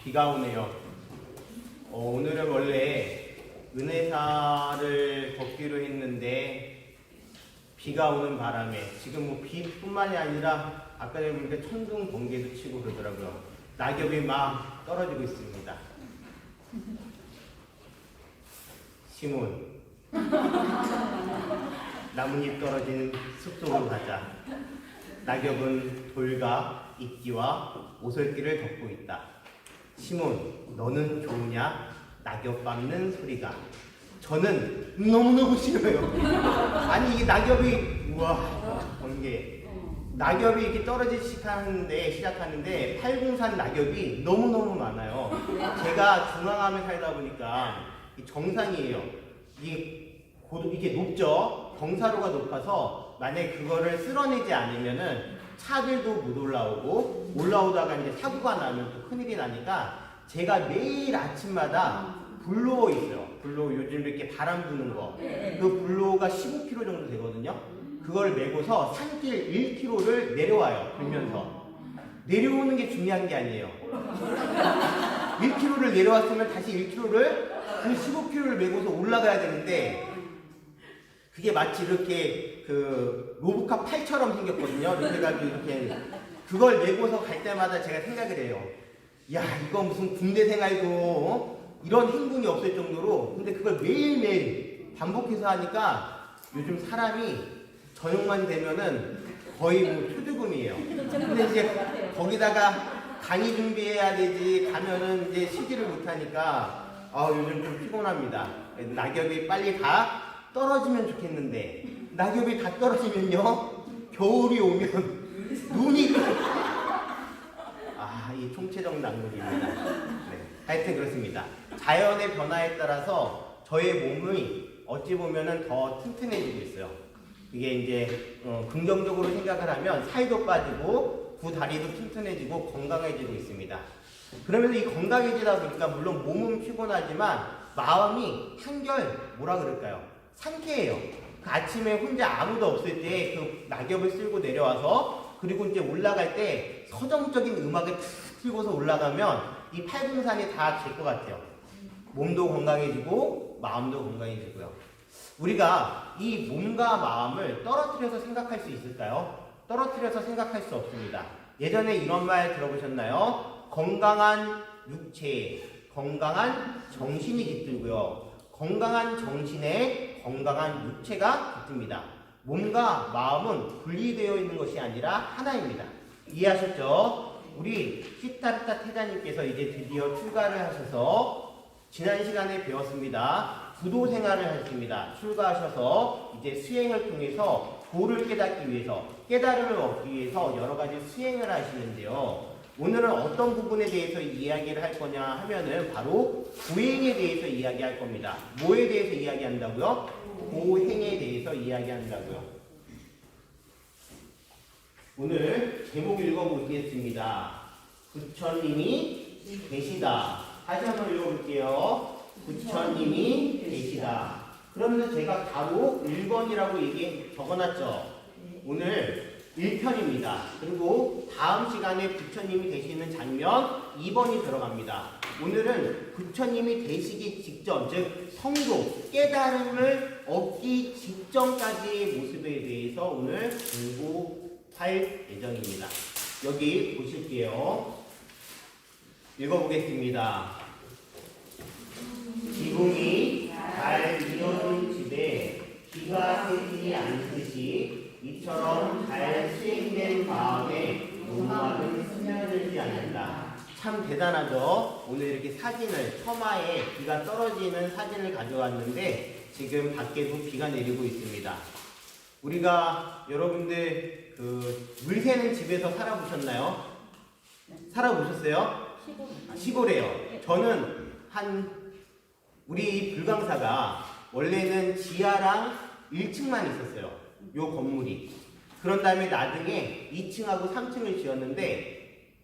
비가 오네요. 오늘은 원래 은혜사를 걷기로 했는데 비가 오는 바람에 지금 뭐 비뿐만이 아니라 아까 전에 보니까 천둥 번개도 치고 그러더라고요. 낙엽이 막 떨어지고 있습니다. 시몬, 나뭇잎 떨어지는 숲속으로 가자. 낙엽은 돌과 이끼와 오솔길을 덮고 있다. 시몬, 너는 좋으냐? 낙엽 밟는 소리가. 저는 너무너무 싫어요. 아니 이게 낙엽이 우와 번개. 낙엽이 이렇게 떨어지기 시작하는데 팔공산 낙엽이 너무너무 많아요. 제가 중앙암에 살다 보니까 정상이에요. 이게 높죠? 경사로가 높아서 만약에 그거를 쓸어내지 않으면은 차들도 못 올라오고 올라오다가 이제 사고가 나면 또 큰일이 나니까 제가 매일 아침마다 블로어 있어요. 블로어 요즘 이렇게 바람 부는 거. 그 블로어가 15km 정도 되거든요. 그걸 메고서 산길 1km를 내려와요. 불면서. 내려오는 게 중요한 게 아니에요. 1km를 내려왔으면 다시 1km를 그 15km를 메고서 올라가야 되는데 그게 마치 이렇게 그 로브카 팔처럼 생겼거든요. 이렇게 해가지고 이렇게 그걸 메고서 갈 때마다 제가 생각을 해요. 야 이거 무슨 군대 생활도 이런 행군이 없을 정도로 근데 그걸 매일매일 반복해서 하니까 요즘 사람이 저녁만 되면은 거의 뭐 초조금이에요. 근데 이제 거기다가 강의 준비해야 되지 가면은 이제 쉬지를 못하니까 요즘 좀 피곤합니다. 낙엽이 빨리 다 떨어지면 좋겠는데 낙엽이 다 떨어지면요 겨울이 오면 눈이 이 총체적 낙물입니다. 네. 하여튼 그렇습니다. 자연의 변화에 따라서 저의 몸이 어찌 보면은 더 튼튼해지고 있어요. 이게 이제 긍정적으로 생각을 하면 살도 빠지고 구 다리도 튼튼해지고 건강해지고 있습니다. 그러면서 이 건강해지다 보니까 물론 몸은 피곤하지만 마음이 한결 뭐라 그럴까요? 상쾌해요. 그 아침에 혼자 아무도 없을 때 그 낙엽을 쓸고 내려와서 그리고 이제 올라갈 때 서정적인 음악을 탁 틀고서 올라가면 이 팔공산이 다 될 것 같아요. 몸도 건강해지고 마음도 건강해지고요. 우리가 이 몸과 마음을 떨어뜨려서 생각할 수 있을까요? 떨어뜨려서 생각할 수 없습니다. 예전에 이런 말 들어보셨나요? 건강한 육체에 건강한 정신이 깃들고요. 건강한 정신에 건강한 육체가 깃듭니다. 몸과 마음은 분리되어 있는 것이 아니라 하나입니다. 이해하셨죠? 우리 시타르타 태자님께서 이제 드디어 출가를 하셔서 지난 시간에 배웠습니다. 구도 생활을 하십니다. 출가하셔서 이제 수행을 통해서 도를 깨닫기 위해서 깨달음을 얻기 위해서 여러 가지 수행을 하시는데요. 오늘은 어떤 부분에 대해서 이야기를 할 거냐 하면은 바로 고행에 대해서 이야기할 겁니다. 뭐에 대해서 이야기한다고요? 고행에 대해서 이야기한다고요. 오늘 제목 읽어보겠습니다. 부처님이 계시다. 다시 한번 읽어볼게요. 부처님이 계시다. 그러면서 제가 바로 1번이라고 적어놨죠. 오늘 1편입니다. 그리고 다음 시간에 부처님이 되시는 장면 2번이 들어갑니다. 오늘은 부처님이 되시기 직전, 즉 성도, 깨달음을 얻기 직전까지의 모습에 대해서 오늘 공부할 예정입니다. 여기 보실게요. 읽어보겠습니다. 지붕이 잘 이어진 집에 비가 새지 않듯이 이처럼 잘 수행된 마음에 노마는 스며들지 않는다. 참 대단하죠? 오늘 이렇게 사진을 처마에 비가 떨어지는 사진을 가져왔는데 지금 밖에도 비가 내리고 있습니다. 우리가 여러분들 물 새는 집에서 살아보셨나요? 살아보셨어요? 시골에요. 저는 우리 불광사가 원래는 지하랑 1층만 있었어요. 요 건물이. 그런 다음에 나중에 2층하고 3층을 지었는데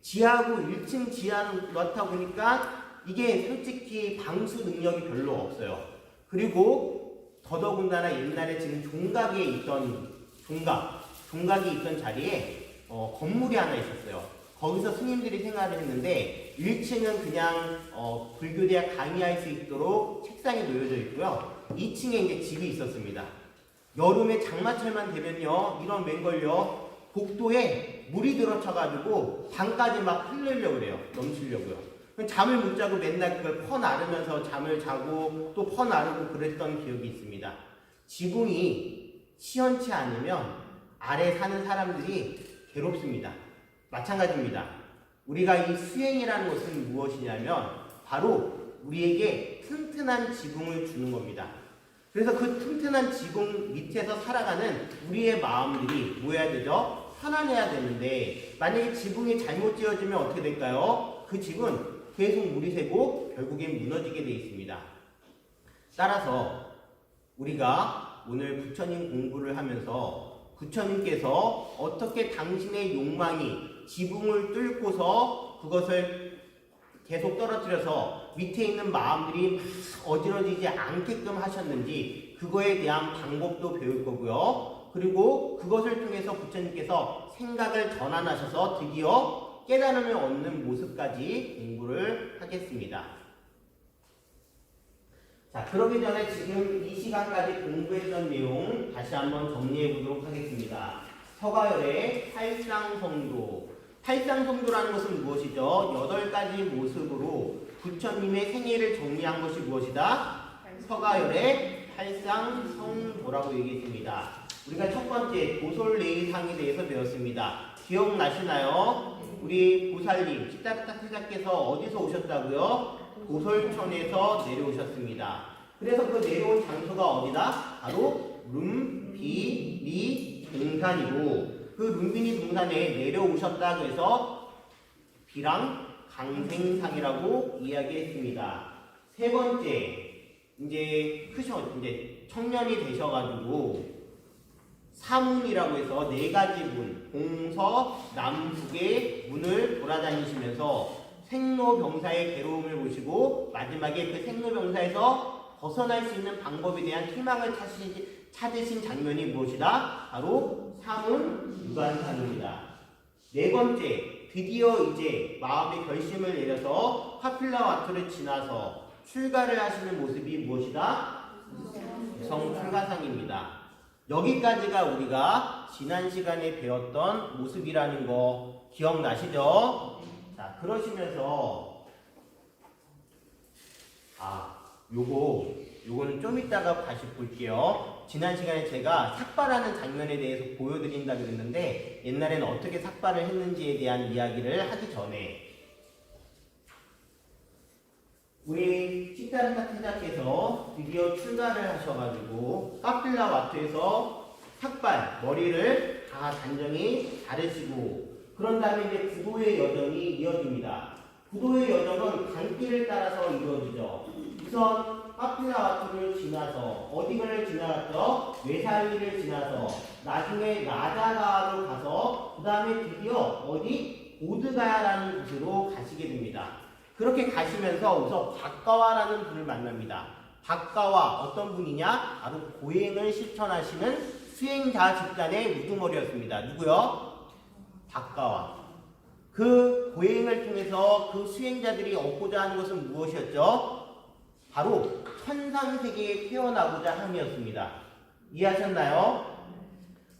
지하고 1층 지하를 넣다 보니까 이게 솔직히 방수 능력이 별로 없어요. 그리고 더더군다나 옛날에 지금 종각이 있던 자리에 건물이 하나 있었어요. 거기서 스님들이 생활을 했는데 1층은 그냥 불교대학 강의할 수 있도록 책상이 놓여져 있고요. 2층에 이제 집이 있었습니다. 여름에 장마철만 되면요, 이런 맹걸요, 복도에 물이 들어쳐가지고 방까지 막 흘리려고 그래요. 넘치려고요. 잠을 못 자고 맨날 그걸 퍼나르면서 잠을 자고 또 퍼나르고 그랬던 기억이 있습니다. 지붕이 시원치 않으면 아래 사는 사람들이 괴롭습니다. 마찬가지입니다. 우리가 이 수행이라는 것은 무엇이냐면 바로 우리에게 튼튼한 지붕을 주는 겁니다. 그래서 그 튼튼한 지붕 밑에서 살아가는 우리의 마음들이 뭐 해야 되죠? 편안해야 되는데 만약에 지붕이 잘못 지어지면 어떻게 될까요? 그 집은 계속 물이 새고 결국엔 무너지게 되어 있습니다. 따라서 우리가 오늘 부처님 공부를 하면서 부처님께서 어떻게 당신의 욕망이 지붕을 뚫고서 그것을 계속 떨어뜨려서 밑에 있는 마음들이 막 어지러지지 않게끔 하셨는지 그거에 대한 방법도 배울 거고요. 그리고 그것을 통해서 부처님께서 생각을 전환하셔서 드디어 깨달음을 얻는 모습까지 공부를 하겠습니다. 자, 그러기 전에 지금 이 시간까지 공부했던 내용 다시 한번 정리해 보도록 하겠습니다. 서가열의 팔상성도. 팔상성도라는 것은 무엇이죠? 8가지 모습으로 부처님의 생애를 정리한 것이 무엇이다? 서가열의 팔상성도라고 얘기했습니다. 우리가 첫 번째 도솔레이상에 대해서 배웠습니다. 기억나시나요? 우리 보살님, 시다르타태자께서 어디서 오셨다고요? 도솔천에서 내려오셨습니다. 그래서 그 내려온 장소가 어디다? 바로 룸비니 동산이고 그 룸비니 동산에 내려오셨다고 해서 비랑 강생상이라고 이야기했습니다. 세 번째, 이제 청년이 되셔가지고 사문이라고 해서 4가지 문, 동서, 남북의 문을 돌아다니시면서 생로병사의 괴로움을 보시고 마지막에 그 생로병사에서 벗어날 수 있는 방법에 대한 희망을 찾으신 장면이 무엇이다? 바로 사문유관상입니다. 4번째, 드디어 이제 마음의 결심을 내려서 파필라와트를 지나서 출가를 하시는 모습이 무엇이다? 유성출가상입니다. 여기까지가 우리가 지난 시간에 배웠던 모습이라는 거 기억나시죠? 자, 그러시면서 요거는 좀 이따가 다시 볼게요. 지난 시간에 제가 삭발하는 장면에 대해서 보여드린다 그랬는데 옛날에는 어떻게 삭발을 했는지에 대한 이야기를 하기 전에 우리 시다르타 태자께서 드디어 출가를 하셔가지고 카필라와트에서 삭발, 머리를 다 단정히 자르시고 그런 다음에 이제 구도의 여정이 이어집니다. 구도의 여정은 강길을 따라서 이루어지죠. 우선 카필라와트를 지나서 어디를 지나갔죠? 외살리를 지나서 나중에 나자가로 가서 그 다음에 드디어 어디? 보드가야라는 곳으로 가시게 됩니다. 그렇게 가시면서 우선 박가와라는 분을 만납니다. 박가와 어떤 분이냐? 바로 고행을 실천하시는 수행자 집단의 우두머리였습니다. 누구요? 박가와. 그 고행을 통해서 그 수행자들이 얻고자 하는 것은 무엇이었죠? 바로 천상세계에 태어나고자 함이었습니다. 이해하셨나요?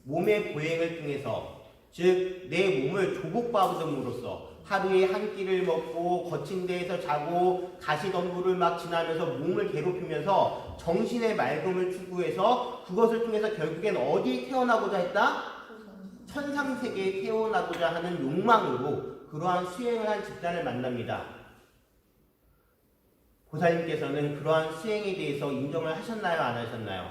몸의 고행을 통해서, 즉 내 몸을 조복받음으로써 하루에 한 끼를 먹고 거친 데에서 자고 가시덤불을 막 지나면서 몸을 괴롭히면서 정신의 맑음을 추구해서 그것을 통해서 결국엔 어디에 태어나고자 했다? 천상세계에 태어나고자 하는 욕망으로 그러한 수행을 한 집단을 만납니다. 보살님께서는 그러한 수행에 대해서 인정을 하셨나요? 안 하셨나요?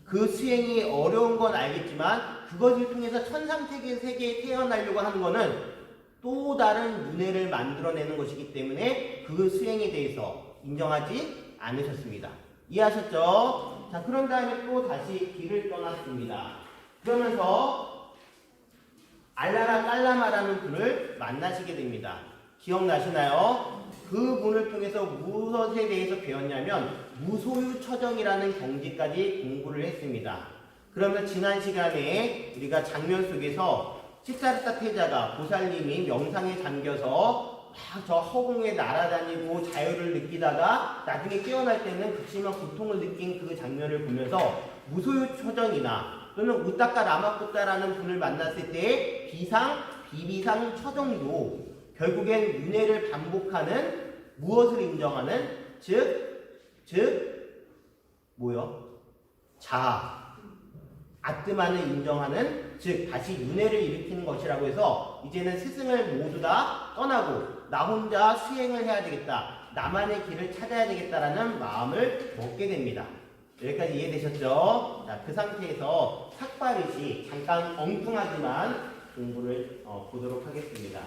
그 수행이 어려운 건 알겠지만 그것을 통해서 천상세계에 태어나려고 하는 것은 또 다른 윤회를 만들어내는 것이기 때문에 그 수행에 대해서 인정하지 않으셨습니다. 이해하셨죠? 자, 그런 다음에 또 다시 길을 떠났습니다. 그러면서 알라라 깔라마라는 분을 만나시게 됩니다. 기억나시나요? 그 분을 통해서 무엇에 대해서 배웠냐면 무소유 처정이라는 경지까지 공부를 했습니다. 그러면 지난 시간에 우리가 장면 속에서 시타르타 태자가 보살님이 명상에 잠겨서 막 저 허공에 날아다니고 자유를 느끼다가 나중에 깨어날 때는 그치만 고통을 느낀 그 장면을 보면서 무소유처정이나 또는 우따까 라마쿠따라는 분을 만났을 때 비상, 비비상, 처정도 결국엔 윤회를 반복하는 무엇을 인정하는 뭐요? 자아, 아뜨만을 인정하는 즉 다시 윤회를 일으키는 것이라고 해서 이제는 스승을 모두 다 떠나고 나 혼자 수행을 해야 되겠다. 나만의 길을 찾아야 되겠다라는 마음을 먹게 됩니다. 여기까지 이해되셨죠? 자, 그 상태에서 삭발의식 잠깐 엉뚱하지만 공부를 보도록 하겠습니다.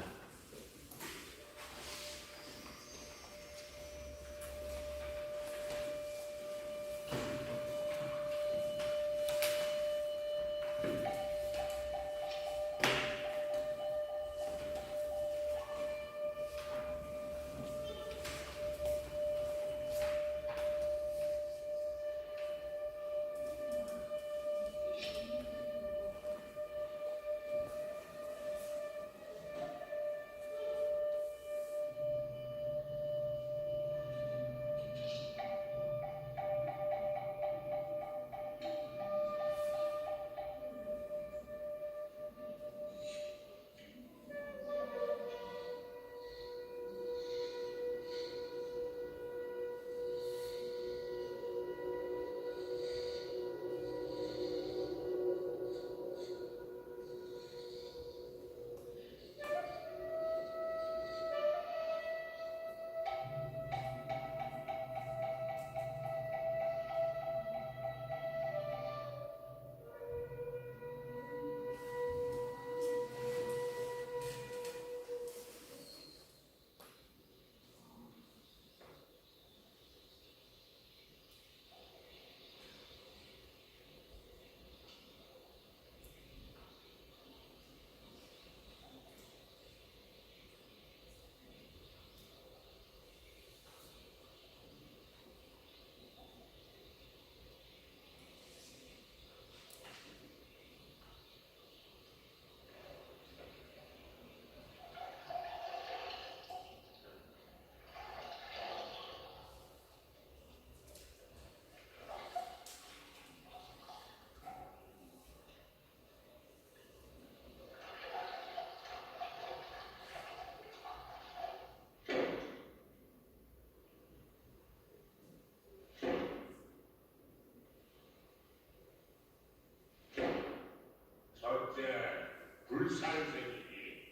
불살생이니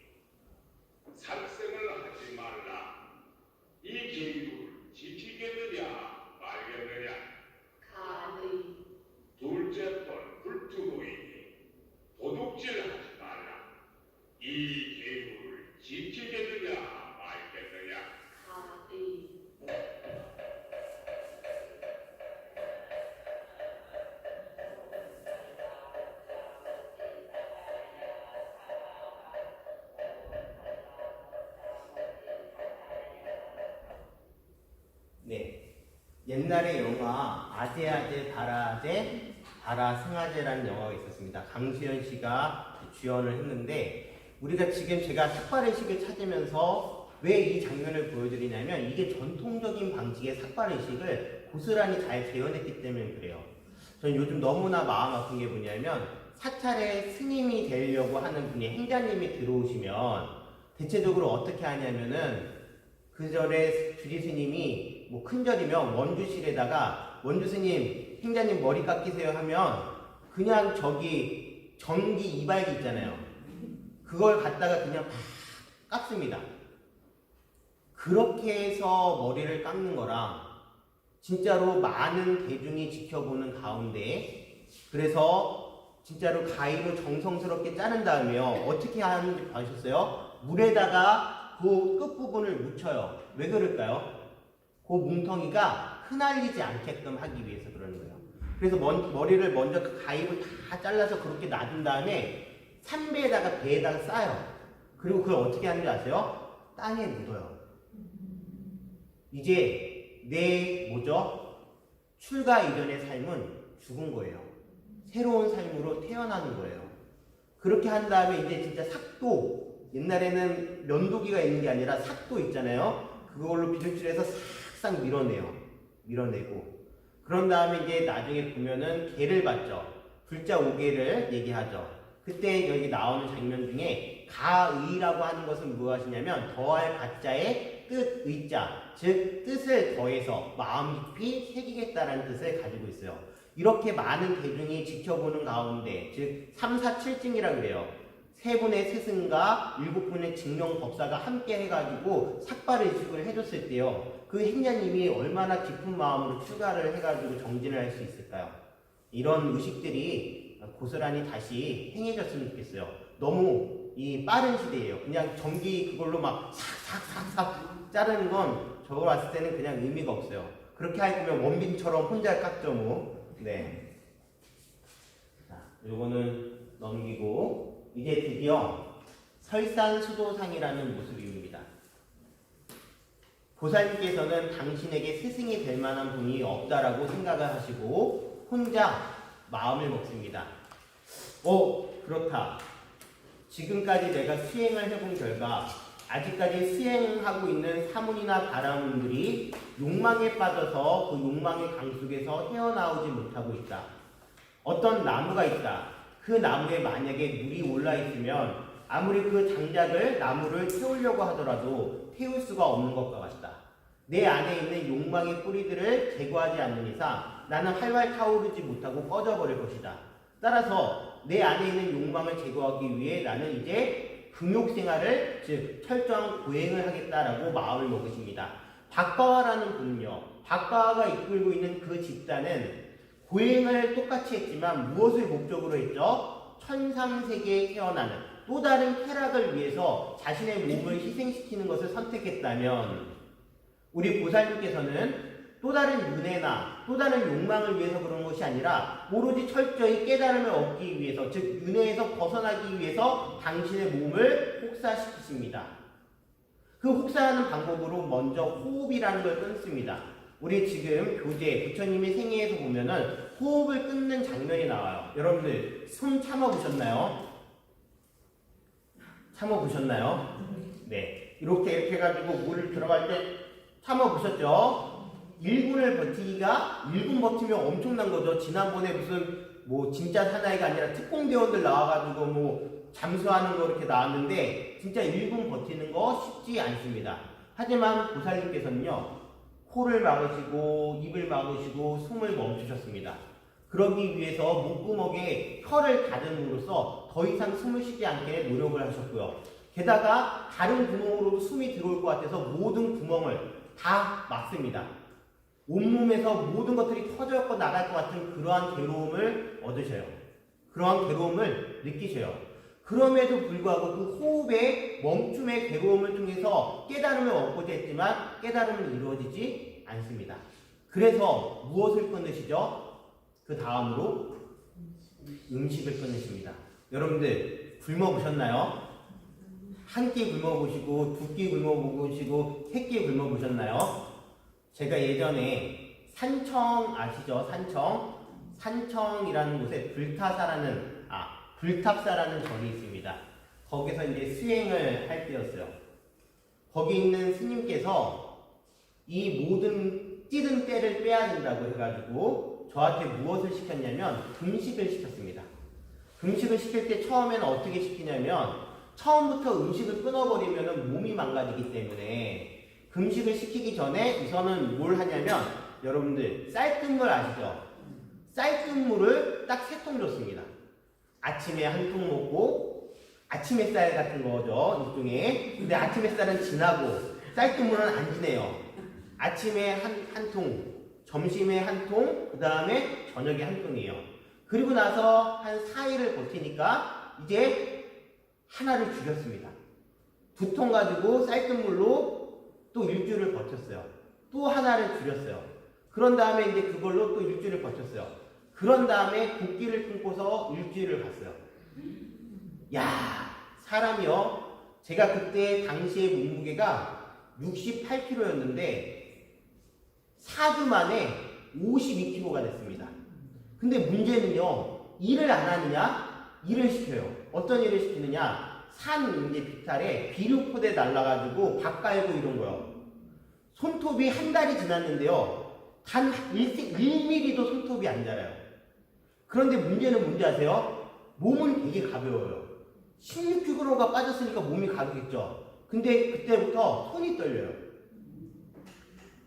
살생을 하지 말라. 이 계율을 지키겠느냐 말겠느냐. 가의. 둘째 번 불투고이니 도둑질하지 말라. 이 계율을 지키겠느냐 말겠느냐. 가의. 네, 옛날에 영화 아재아재 바라아재 바라승아재라는 영화가 있었습니다. 강수현 씨가 주연을 했는데 우리가 지금 제가 삭발의식을 찾으면서 왜 이 장면을 보여드리냐면 이게 전통적인 방식의 삭발의식을 고스란히 잘 재현했기 때문에 그래요. 저는 요즘 너무나 마음 아픈 게 뭐냐면 사찰에 스님이 되려고 하는 분이 행자님이 들어오시면 대체적으로 어떻게 하냐면은 그 절에 주지 스님이 뭐 큰절이면 원주실에다가 원주 스님 행자님 머리 깎이세요 하면 그냥 저기 전기 이발기 있잖아요. 그걸 갖다가 그냥 팍 깎습니다. 그렇게 해서 머리를 깎는 거랑 진짜로 많은 대중이 지켜보는 가운데 그래서 진짜로 가위로 정성스럽게 자른 다음에요. 어떻게 하는지 봐주셨어요? 물에다가 그 끝부분을 묻혀요. 왜 그럴까요? 그 뭉텅이가 흩날리지 않게끔 하기 위해서 그러는 거예요. 그래서 머리를 먼저 그 가위로 다 잘라서 그렇게 놔둔 다음에 삼배에다가 배에다가 싸요. 그리고 그걸 어떻게 하는지 아세요? 땅에 묻어요. 이제 내 출가 이전의 삶은 죽은 거예요. 새로운 삶으로 태어나는 거예요. 그렇게 한 다음에 이제 진짜 삭도, 옛날에는 면도기가 있는 게 아니라 삭도 있잖아요. 그걸로 비듬질해서 싹싹 밀어내고 그런 다음에 이제 나중에 보면은 개를 받죠. 불자 5개를 얘기하죠. 그때 여기 나오는 장면 중에 가의라고 하는 것은 무엇이냐면 더할 가자에 뜻 의자, 즉 뜻을 더해서 마음 깊이 새기겠다라는 뜻을 가지고 있어요. 이렇게 많은 대중이 지켜보는 가운데, 즉 3, 4, 7증이라고 그래요. 3분의 스승과 7분의 증명법사가 함께 해가지고 삭발의식을 해줬을 때요. 그 행자님이 얼마나 깊은 마음으로 출가를 해가지고 정진을 할 수 있을까요? 이런 의식들이 고스란히 다시 행해졌으면 좋겠어요. 너무 이 빠른 시대예요. 그냥 전기 그걸로 막 삭삭삭삭 자르는 건 저거 봤을 때는 그냥 의미가 없어요. 그렇게 할 거면 원빈처럼 혼자 깎죠 뭐. 네. 자, 요거는 넘기고 이제 드디어 설산수도상이라는 모습입니다. 보살님께서는 당신에게 스승이 될 만한 분이 없다라고 생각을 하시고 혼자 마음을 먹습니다. 그렇다. 지금까지 내가 수행을 해본 결과 아직까지 수행하고 있는 사문이나 바라문들이 욕망에 빠져서 그 욕망의 강 속에서 헤어나오지 못하고 있다. 어떤 나무가 있다. 그 나무에 만약에 물이 올라있으면 아무리 그 장작을 나무를 태우려고 하더라도 태울 수가 없는 것과 같다. 내 안에 있는 욕망의 뿌리들을 제거하지 않는 이상 나는 활활 타오르지 못하고 꺼져버릴 것이다. 따라서 내 안에 있는 욕망을 제거하기 위해 나는 이제 금욕생활을, 즉 철저한 고행을 하겠다라고 마음을 먹으십니다. 박바와라는 분은요, 박바와가 이끌고 있는 그 집단은 고행을 똑같이 했지만 무엇을 목적으로 했죠? 천상세계에 태어나는 또 다른 쾌락을 위해서 자신의 몸을 희생시키는 것을 선택했다면 우리 보살님께서는 또 다른 윤회나 또 다른 욕망을 위해서 그런 것이 아니라 오로지 철저히 깨달음을 얻기 위해서, 즉 윤회에서 벗어나기 위해서 당신의 몸을 혹사시키십니다. 그 혹사하는 방법으로 먼저 호흡이라는 걸 끊습니다. 우리 지금 교재 부처님의 생애에서 보면은 호흡을 끊는 장면이 나와요. 여러분들 숨 참아보셨나요? 참아보셨나요? 네. 이렇게 해가지고 물 들어갈 때 참아보셨죠? 1분을 버티기가 1분 버티면 엄청난 거죠. 지난번에 무슨 뭐 진짜 사나이가 아니라 특공대원들 나와가지고 뭐 잠수하는 거 이렇게 나왔는데 진짜 1분 버티는 거 쉽지 않습니다. 하지만 보살님께서는요, 코를 막으시고 입을 막으시고 숨을 멈추셨습니다. 그러기 위해서 목구멍에 혀를 가름으로써 더 이상 숨을 쉬지 않게 노력을 하셨고요. 게다가 다른 구멍으로 숨이 들어올 것 같아서 모든 구멍을 다 막습니다. 온몸에서 모든 것들이 터져 나갈 것 같은 그러한 괴로움을 얻으셔요. 그러한 괴로움을 느끼셔요. 그럼에도 불구하고 그 호흡의 멈춤의 괴로움을 통해서 깨달음을 얻고자 했지만 깨달음은 이루어지지 않습니다. 그래서 무엇을 끊으시죠? 그 다음으로 음식을 끊으십니다. 여러분들 굶어보셨나요? 한 끼 굶어보시고 두 끼 굶어보시고 세 끼 굶어보셨나요? 제가 예전에 산청 아시죠? 산청이라는 곳에 불탑사라는 절이 있습니다. 거기서 이제 수행을 할 때였어요. 거기 있는 스님께서 이 모든 찌든 때를 빼야 된다고 해가지고 저한테 무엇을 시켰냐면 금식을 시켰습니다. 금식을 시킬 때 처음에는 어떻게 시키냐면 처음부터 음식을 끊어버리면 몸이 망가지기 때문에 금식을 시키기 전에 우선은 뭘 하냐면 여러분들 쌀뜨물 아시죠? 쌀뜨물을 딱 3통 줬습니다. 아침에 한 통 먹고 아침 햇살 같은 거죠, 일종의. 근데 아침 햇살은 진하고 쌀뜨물은 안 진해요. 아침에 한 통, 점심에 한 통, 그 다음에 저녁에 한 통이에요. 그리고 나서 한 4일을 버티니까 이제 하나를 줄였습니다. 2통 가지고 쌀뜨물로 또 일주일을 버텼어요. 또 하나를 줄였어요. 그런 다음에 이제 그걸로 또 일주일을 버텼어요. 그런 다음에 국기를 끊고서 일주일을 갔어요. 야, 사람이요. 제가 그때 당시에 몸무게가 68kg였는데 4주 만에 52kg가 됐습니다. 근데 문제는요, 일을 안 하느냐? 일을 시켜요. 어떤 일을 시키느냐? 산 이제 비탈에 비료포대 날라가지고 밥 깔고 이런 거요. 손톱이 한 달이 지났는데요. 단 1mm도 손톱이 안 자라요. 그런데 문제는 뭔지 아세요? 몸은 되게 가벼워요. 16kg가 빠졌으니까 몸이 가볍겠죠. 근데 그때부터 손이 떨려요.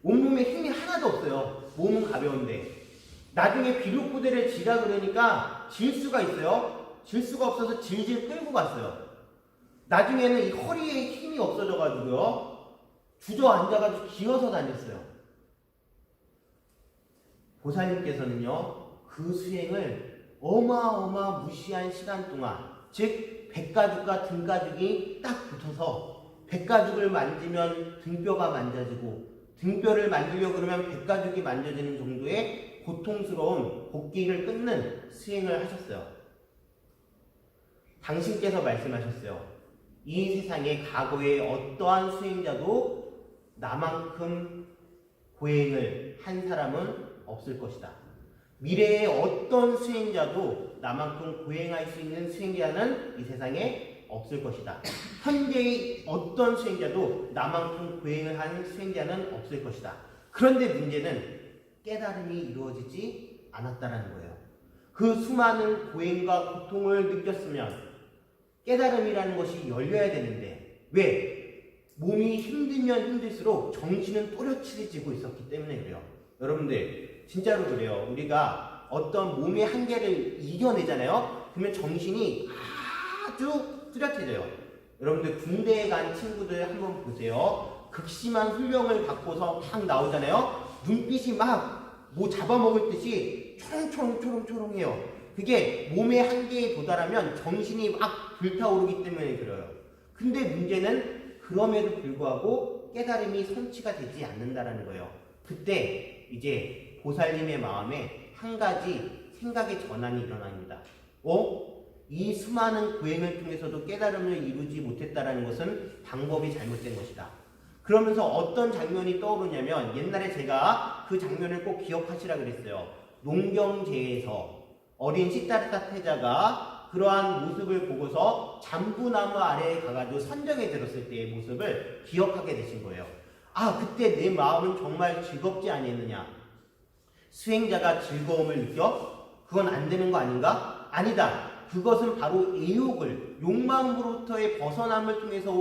온몸에 힘이 하나도 없어요. 몸은 가벼운데. 나중에 비료포대를 지라 그러니까 질 수가 있어요. 질 수가 없어서 질질 끌고 갔어요. 나중에는 이 허리에 힘이 없어져가지고요. 주저앉아가지고 기어서 다녔어요. 보살님께서는요, 그 수행을 어마어마무시한 시간 동안, 즉, 백가죽과 등가죽이 딱 붙어서 백가죽을 만지면 등뼈가 만져지고 등뼈를 만지려 그러면 백가죽이 만져지는 정도의 고통스러운 복기를 끊는 수행을 하셨어요. 당신께서 말씀하셨어요. 이 세상에 과거에 어떠한 수행자도 나만큼 고행을 한 사람은 없을 것이다. 미래의 어떤 수행자도 나만큼 고행할 수 있는 수행자는 이 세상에 없을 것이다. 현재의 어떤 수행자도 나만큼 고행을 하는 수행자는 없을 것이다. 그런데 문제는 깨달음이 이루어지지 않았다는 거예요. 그 수많은 고행과 고통을 느꼈으면 깨달음이라는 것이 열려야 되는데 왜? 몸이 힘들면 힘들수록 정신은 또렷해지고 있었기 때문에 그래요. 여러분들 진짜로 그래요. 우리가 어떤 몸의 한계를 이겨내잖아요. 그러면 정신이 아주 뚜렷해져요. 여러분들 군대에 간 친구들 한번 보세요. 극심한 훈련을 받고서 막 나오잖아요. 눈빛이 막 뭐 잡아먹을 듯이 초롱초롱해요. 그게 몸의 한계에 도달하면 정신이 막 불타오르기 때문에 그래요. 근데 문제는 그럼에도 불구하고 깨달음이 성취가 되지 않는다는 거예요. 그때 이제 보살님의 마음에 한 가지 생각의 전환이 일어납니다. 이 수많은 고행을 통해서도 깨달음을 이루지 못했다는 것은 방법이 잘못된 것이다. 그러면서 어떤 장면이 떠오르냐면 옛날에 제가 그 장면을 꼭 기억하시라 그랬어요. 농경제에서 어린 시다르타 태자가 그러한 모습을 보고서 잠부나무 아래에 가가지고 선정에 들었을 때의 모습을 기억하게 되신 거예요. 아, 그때 내 마음은 정말 즐겁지 아니했느냐? 수행자가 즐거움을 느껴? 그건 안 되는 거 아닌가? 아니다. 그것은 바로 애욕을, 욕망으로부터의 벗어남을 통해서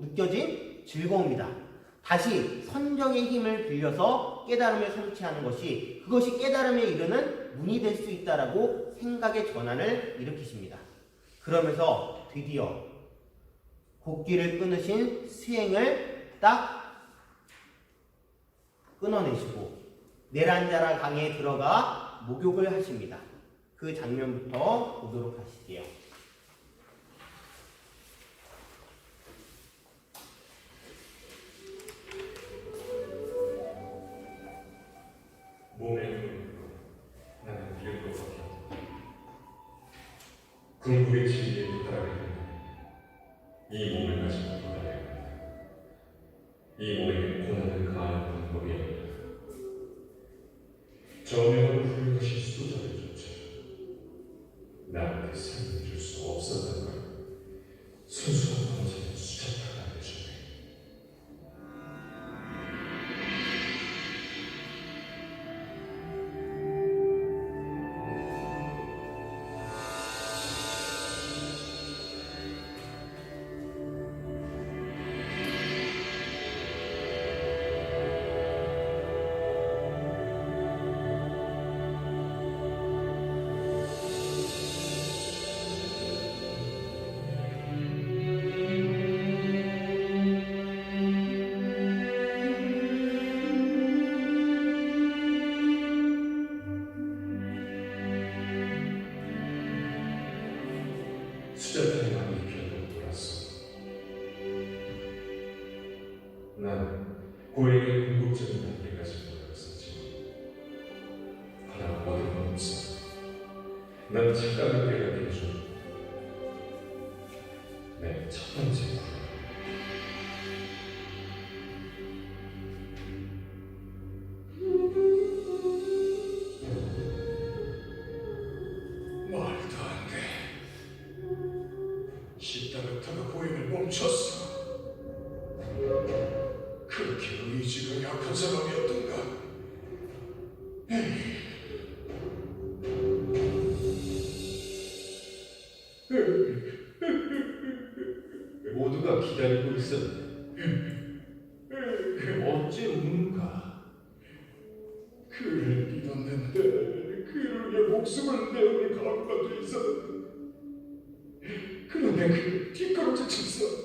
느껴진 즐거움이다. 다시 선정의 힘을 빌려서 깨달음을 성취하는 것이 그것이 깨달음에 이르는 문이 될 수 있다라고 생각의 전환을 일으키십니다. 그러면서 드디어 곡기를 끊으신 수행을 딱 끊어내시고 네란자라 강에 들어가 목욕을 하십니다. 그 장면부터 보도록 하실게요. 몸의 눈으로 나는 이름도 바뀌었다. 궁극의 진리에 도달하게 된다. 이 몸을 가지고 도달해야 한다. 이 몸에게 고난을 가하는 방법이 아니다. 저명으로 훌륭하신 수도자들조차 나한테 삶을 줄 수 없었던 걸 순수한 방송에 수첩하게 되셨네. 수자탄이 많이 입혀도 돌았어. 난 고행의 궁극적인 단계까지 도달했었지. 하나 어려운 없어. 난 착각을 깨닫게 해준 내 첫 번째 구로. 말도 안 돼. 의지가 약한 사람이었던가? 모두가 기다리고 있었는데 어찌 우는가? 그를 믿었는데 그를 위해 목숨을 내어줄 각오가 돼 있었는데 그런데 그를 뒷걸음질 쳤어.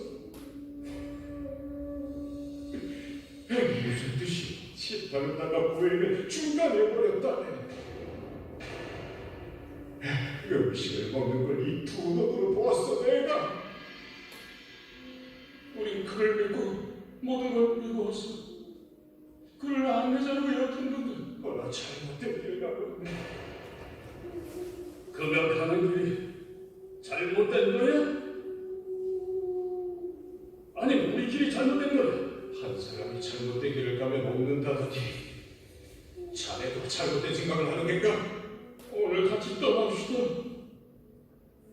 무슨 뜻이? 시타르타가 보이면 중단해 버렸다네. 음식을 먹는 걸 이 두 눈으로 보았어 내가. 우린 그를 믿고 모든 걸 믿어왔어. 그를 안내자로 여겼는데 허나 잘못된 길을 가고 있네. 그가 가는 길이 잘못된 거야? 아니 우리 길이 잘못된 거야? 한 사람이 잘못된 길을 가면 먹는다더니 자네도 잘못된 생각을 하는 겐가? 오늘 같이 떠납시다.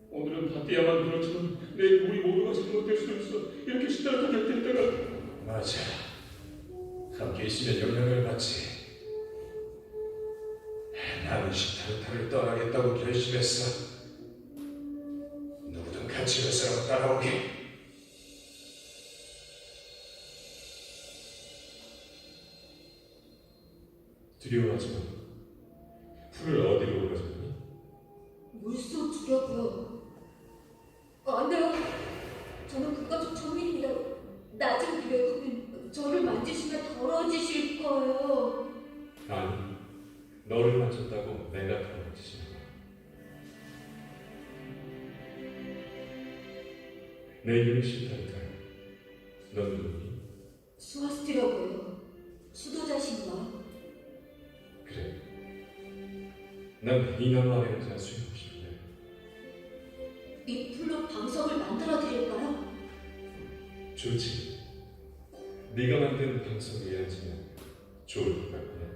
오늘은 바띠야만 그렇지만 내일 우리 모두가 잘못될 수도 있어. 이렇게 시달려 될 때가. 맞아. 함께 있으면 영향을 받지. 나는 시타르타를 떠나겠다고 결심했어. 누구든 같이 갈 사람 따라오게. 두려워하지 마. 풀을 어디로 가져오니? 물소 주려고요. 안 돼요. 저는 국가적 천민입니다. 낮은 기력은 저를 만지시면 더러워지실 거예요. 아니, 너를 만졌다고 내가 더러워지지 않아. 내 이름이 시타르타야. 넌 누구니? 수아스티라고요. 수도자신가? 그래. 난 2년 만에 혼자 수행하고 싶은데. 이 풀로 방석을 만들어 드릴까요? 좋지. 네가 만든 방석 위에 앉으면 좋을 것 같구나.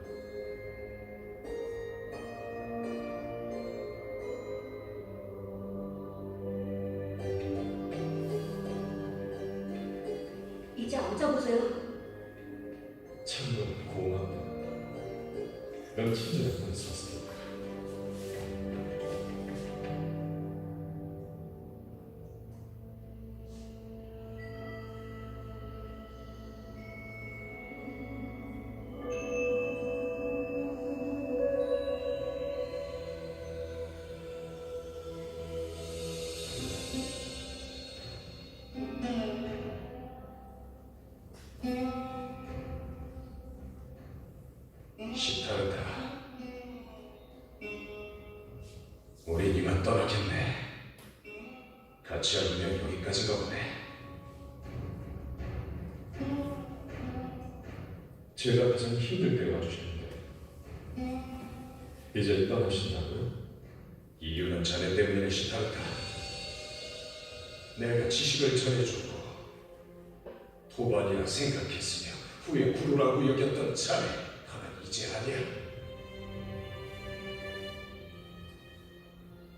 이제 앉아보세요. 참으로 고맙다. 넌 친절했던 사스다. 시타르타, 우린 이만 떠나겠네. 같이 앉으면 여기까지가 보네. 제가 가장 힘들 때 와주셨는데 이제 떠나신다고요? 이유는 자네 때문에 시타르타. 내가 지식을 전해주고 도반이라 생각했으며 후에 구루라고 여겼던 자네 하나 이제 아니야.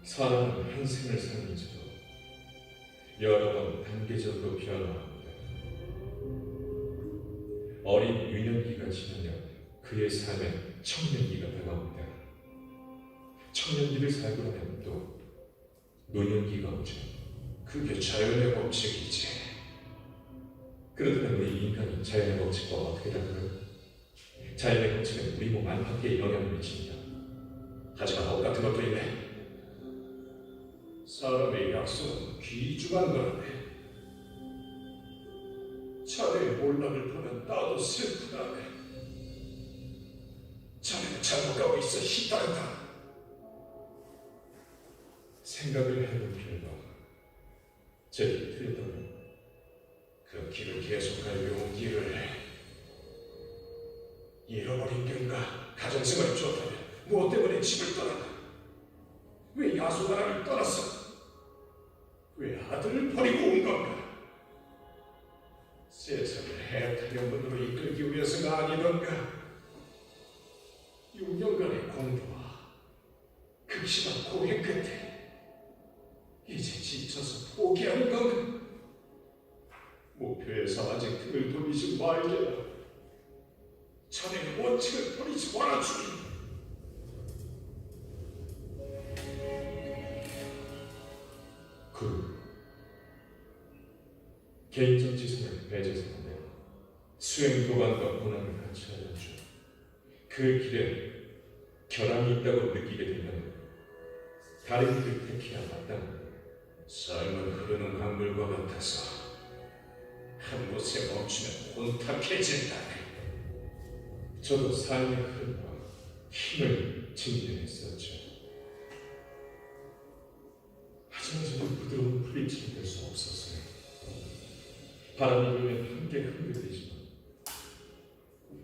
사람은 한 생을 살면서도 여러 번 단계적으로 변화합니다. 어린 유년기가 지나면 그의 삶에 청년기가 다가옵니다. 청년기를 살고 나면 또 노년기가 오죠. 그게 자연의 법칙이지. 그렇다면 우리 인간이 자연의 법칙과 어떻게 다르요? 자연의 법칙은 우리 몸 안팎에 영향을 미칩니다. 하지만 법 같은 것도 있네. 사람의 약속은 귀중한 거라네. 자네의 몰락을 보면 나도 슬프다네. 자네는 잘못 가고 있어, 시타르타. 생각을 해본 결과 제 길이 틀렸다고요. 그 길을 계속할 용기를 잃어버린 건가? 가정생활이 좋다면 무엇 때문에 집을 떠났나? 왜 야소나라를 떠났어? 왜 아들을 버리고 온 건가? 세상을 해탈의 문으로 이끌기 위해서가 아니던가? 6년간의 공부와 극심한 고행 끝에 이제 지쳐서 포기하는 건가? 목표에서 아직 등을 돌리지 말게라. 자네는 원칙을 버리지 마라 주님. 그 개인적 지성을 배제하는데 수행 도반과 고난을 같이 하여 주. 그 길에 결함이 있다고 느끼게 되면 다른 길을 택해야 마땅합니다. 삶은 흐르는 강물과 같아서 한 곳에 멈추면 혼탁해진다네. 저도 삶의 흐름과 힘을 증명했었죠. 하지만 저는 부드러운 풀잎처럼 될 수 없었어요. 바람이 불면 함께 흔들리지만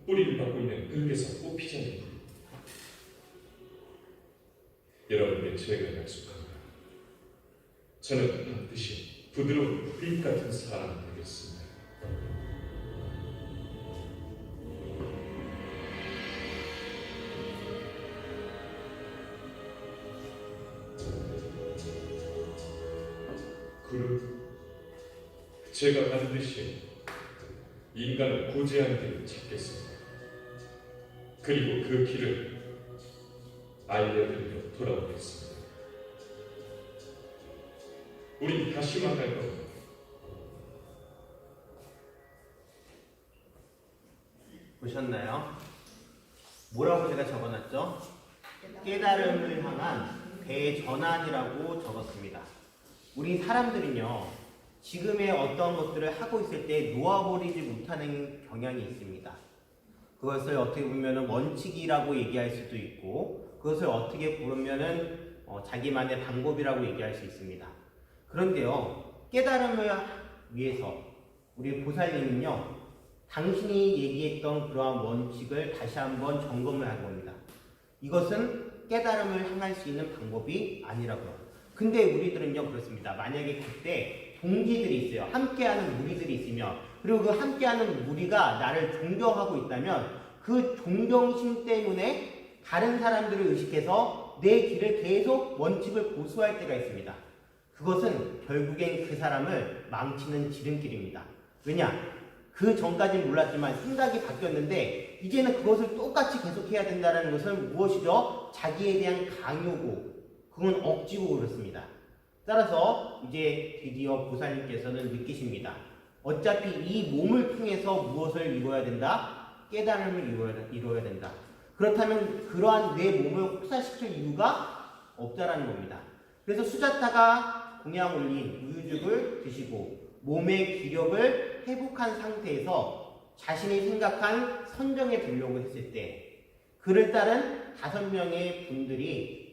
뿌리를 받고 있는 흙에서 뽑히지 않는 풀. 여러분께 제가 약속합니다. 저는 반드시 부드러운 풀잎 같은 사람이 되겠습니다. 그룹, 제가 반드시 인간을 구제하는 길을 찾겠습니다. 그리고 그 길을 알려드리러 돌아오겠습니다. 우린 다시 만날 겁니다. 보셨나요? 뭐라고 제가 적어놨죠? 깨달음을 향한 대전환이라고 적었습니다. 우리 사람들은요, 지금의 어떤 것들을 하고 있을 때 놓아버리지 못하는 경향이 있습니다. 그것을 어떻게 보면 원칙이라고 얘기할 수도 있고, 그것을 어떻게 보면은 자기만의 방법이라고 얘기할 수 있습니다. 그런데요, 깨달음을 위해서 우리 보살님은요, 당신이 얘기했던 그러한 원칙을 다시 한번 점검을 한 겁니다. 이것은 깨달음을 향할 수 있는 방법이 아니라고요. 근데 우리들은요, 그렇습니다. 만약에 그때 동기들이 있어요. 함께하는 무리들이 있으면, 그리고 그 함께하는 무리가 나를 존경하고 있다면 그 존경심 때문에 다른 사람들을 의식해서 내 길을 계속 원칙을 고수할 때가 있습니다. 그것은 결국엔 그 사람을 망치는 지름길입니다. 왜냐? 그 전까지는 몰랐지만 생각이 바뀌었는데 이제는 그것을 똑같이 계속해야 된다는 것은 무엇이죠? 자기에 대한 강요고, 그건 억지고 그렇습니다. 따라서 이제 드디어 보살님께서는 느끼십니다. 어차피 이 몸을 통해서 무엇을 이루어야 된다? 깨달음을 이루어야 된다. 그렇다면 그러한 내 몸을 혹사시킬 이유가 없다라는 겁니다. 그래서 수자타가 공양 올린 우유죽을 드시고 몸의 기력을 회복한 상태에서 자신이 생각한 선정에 들려고 했을 때 그를 따른 5명의 분들이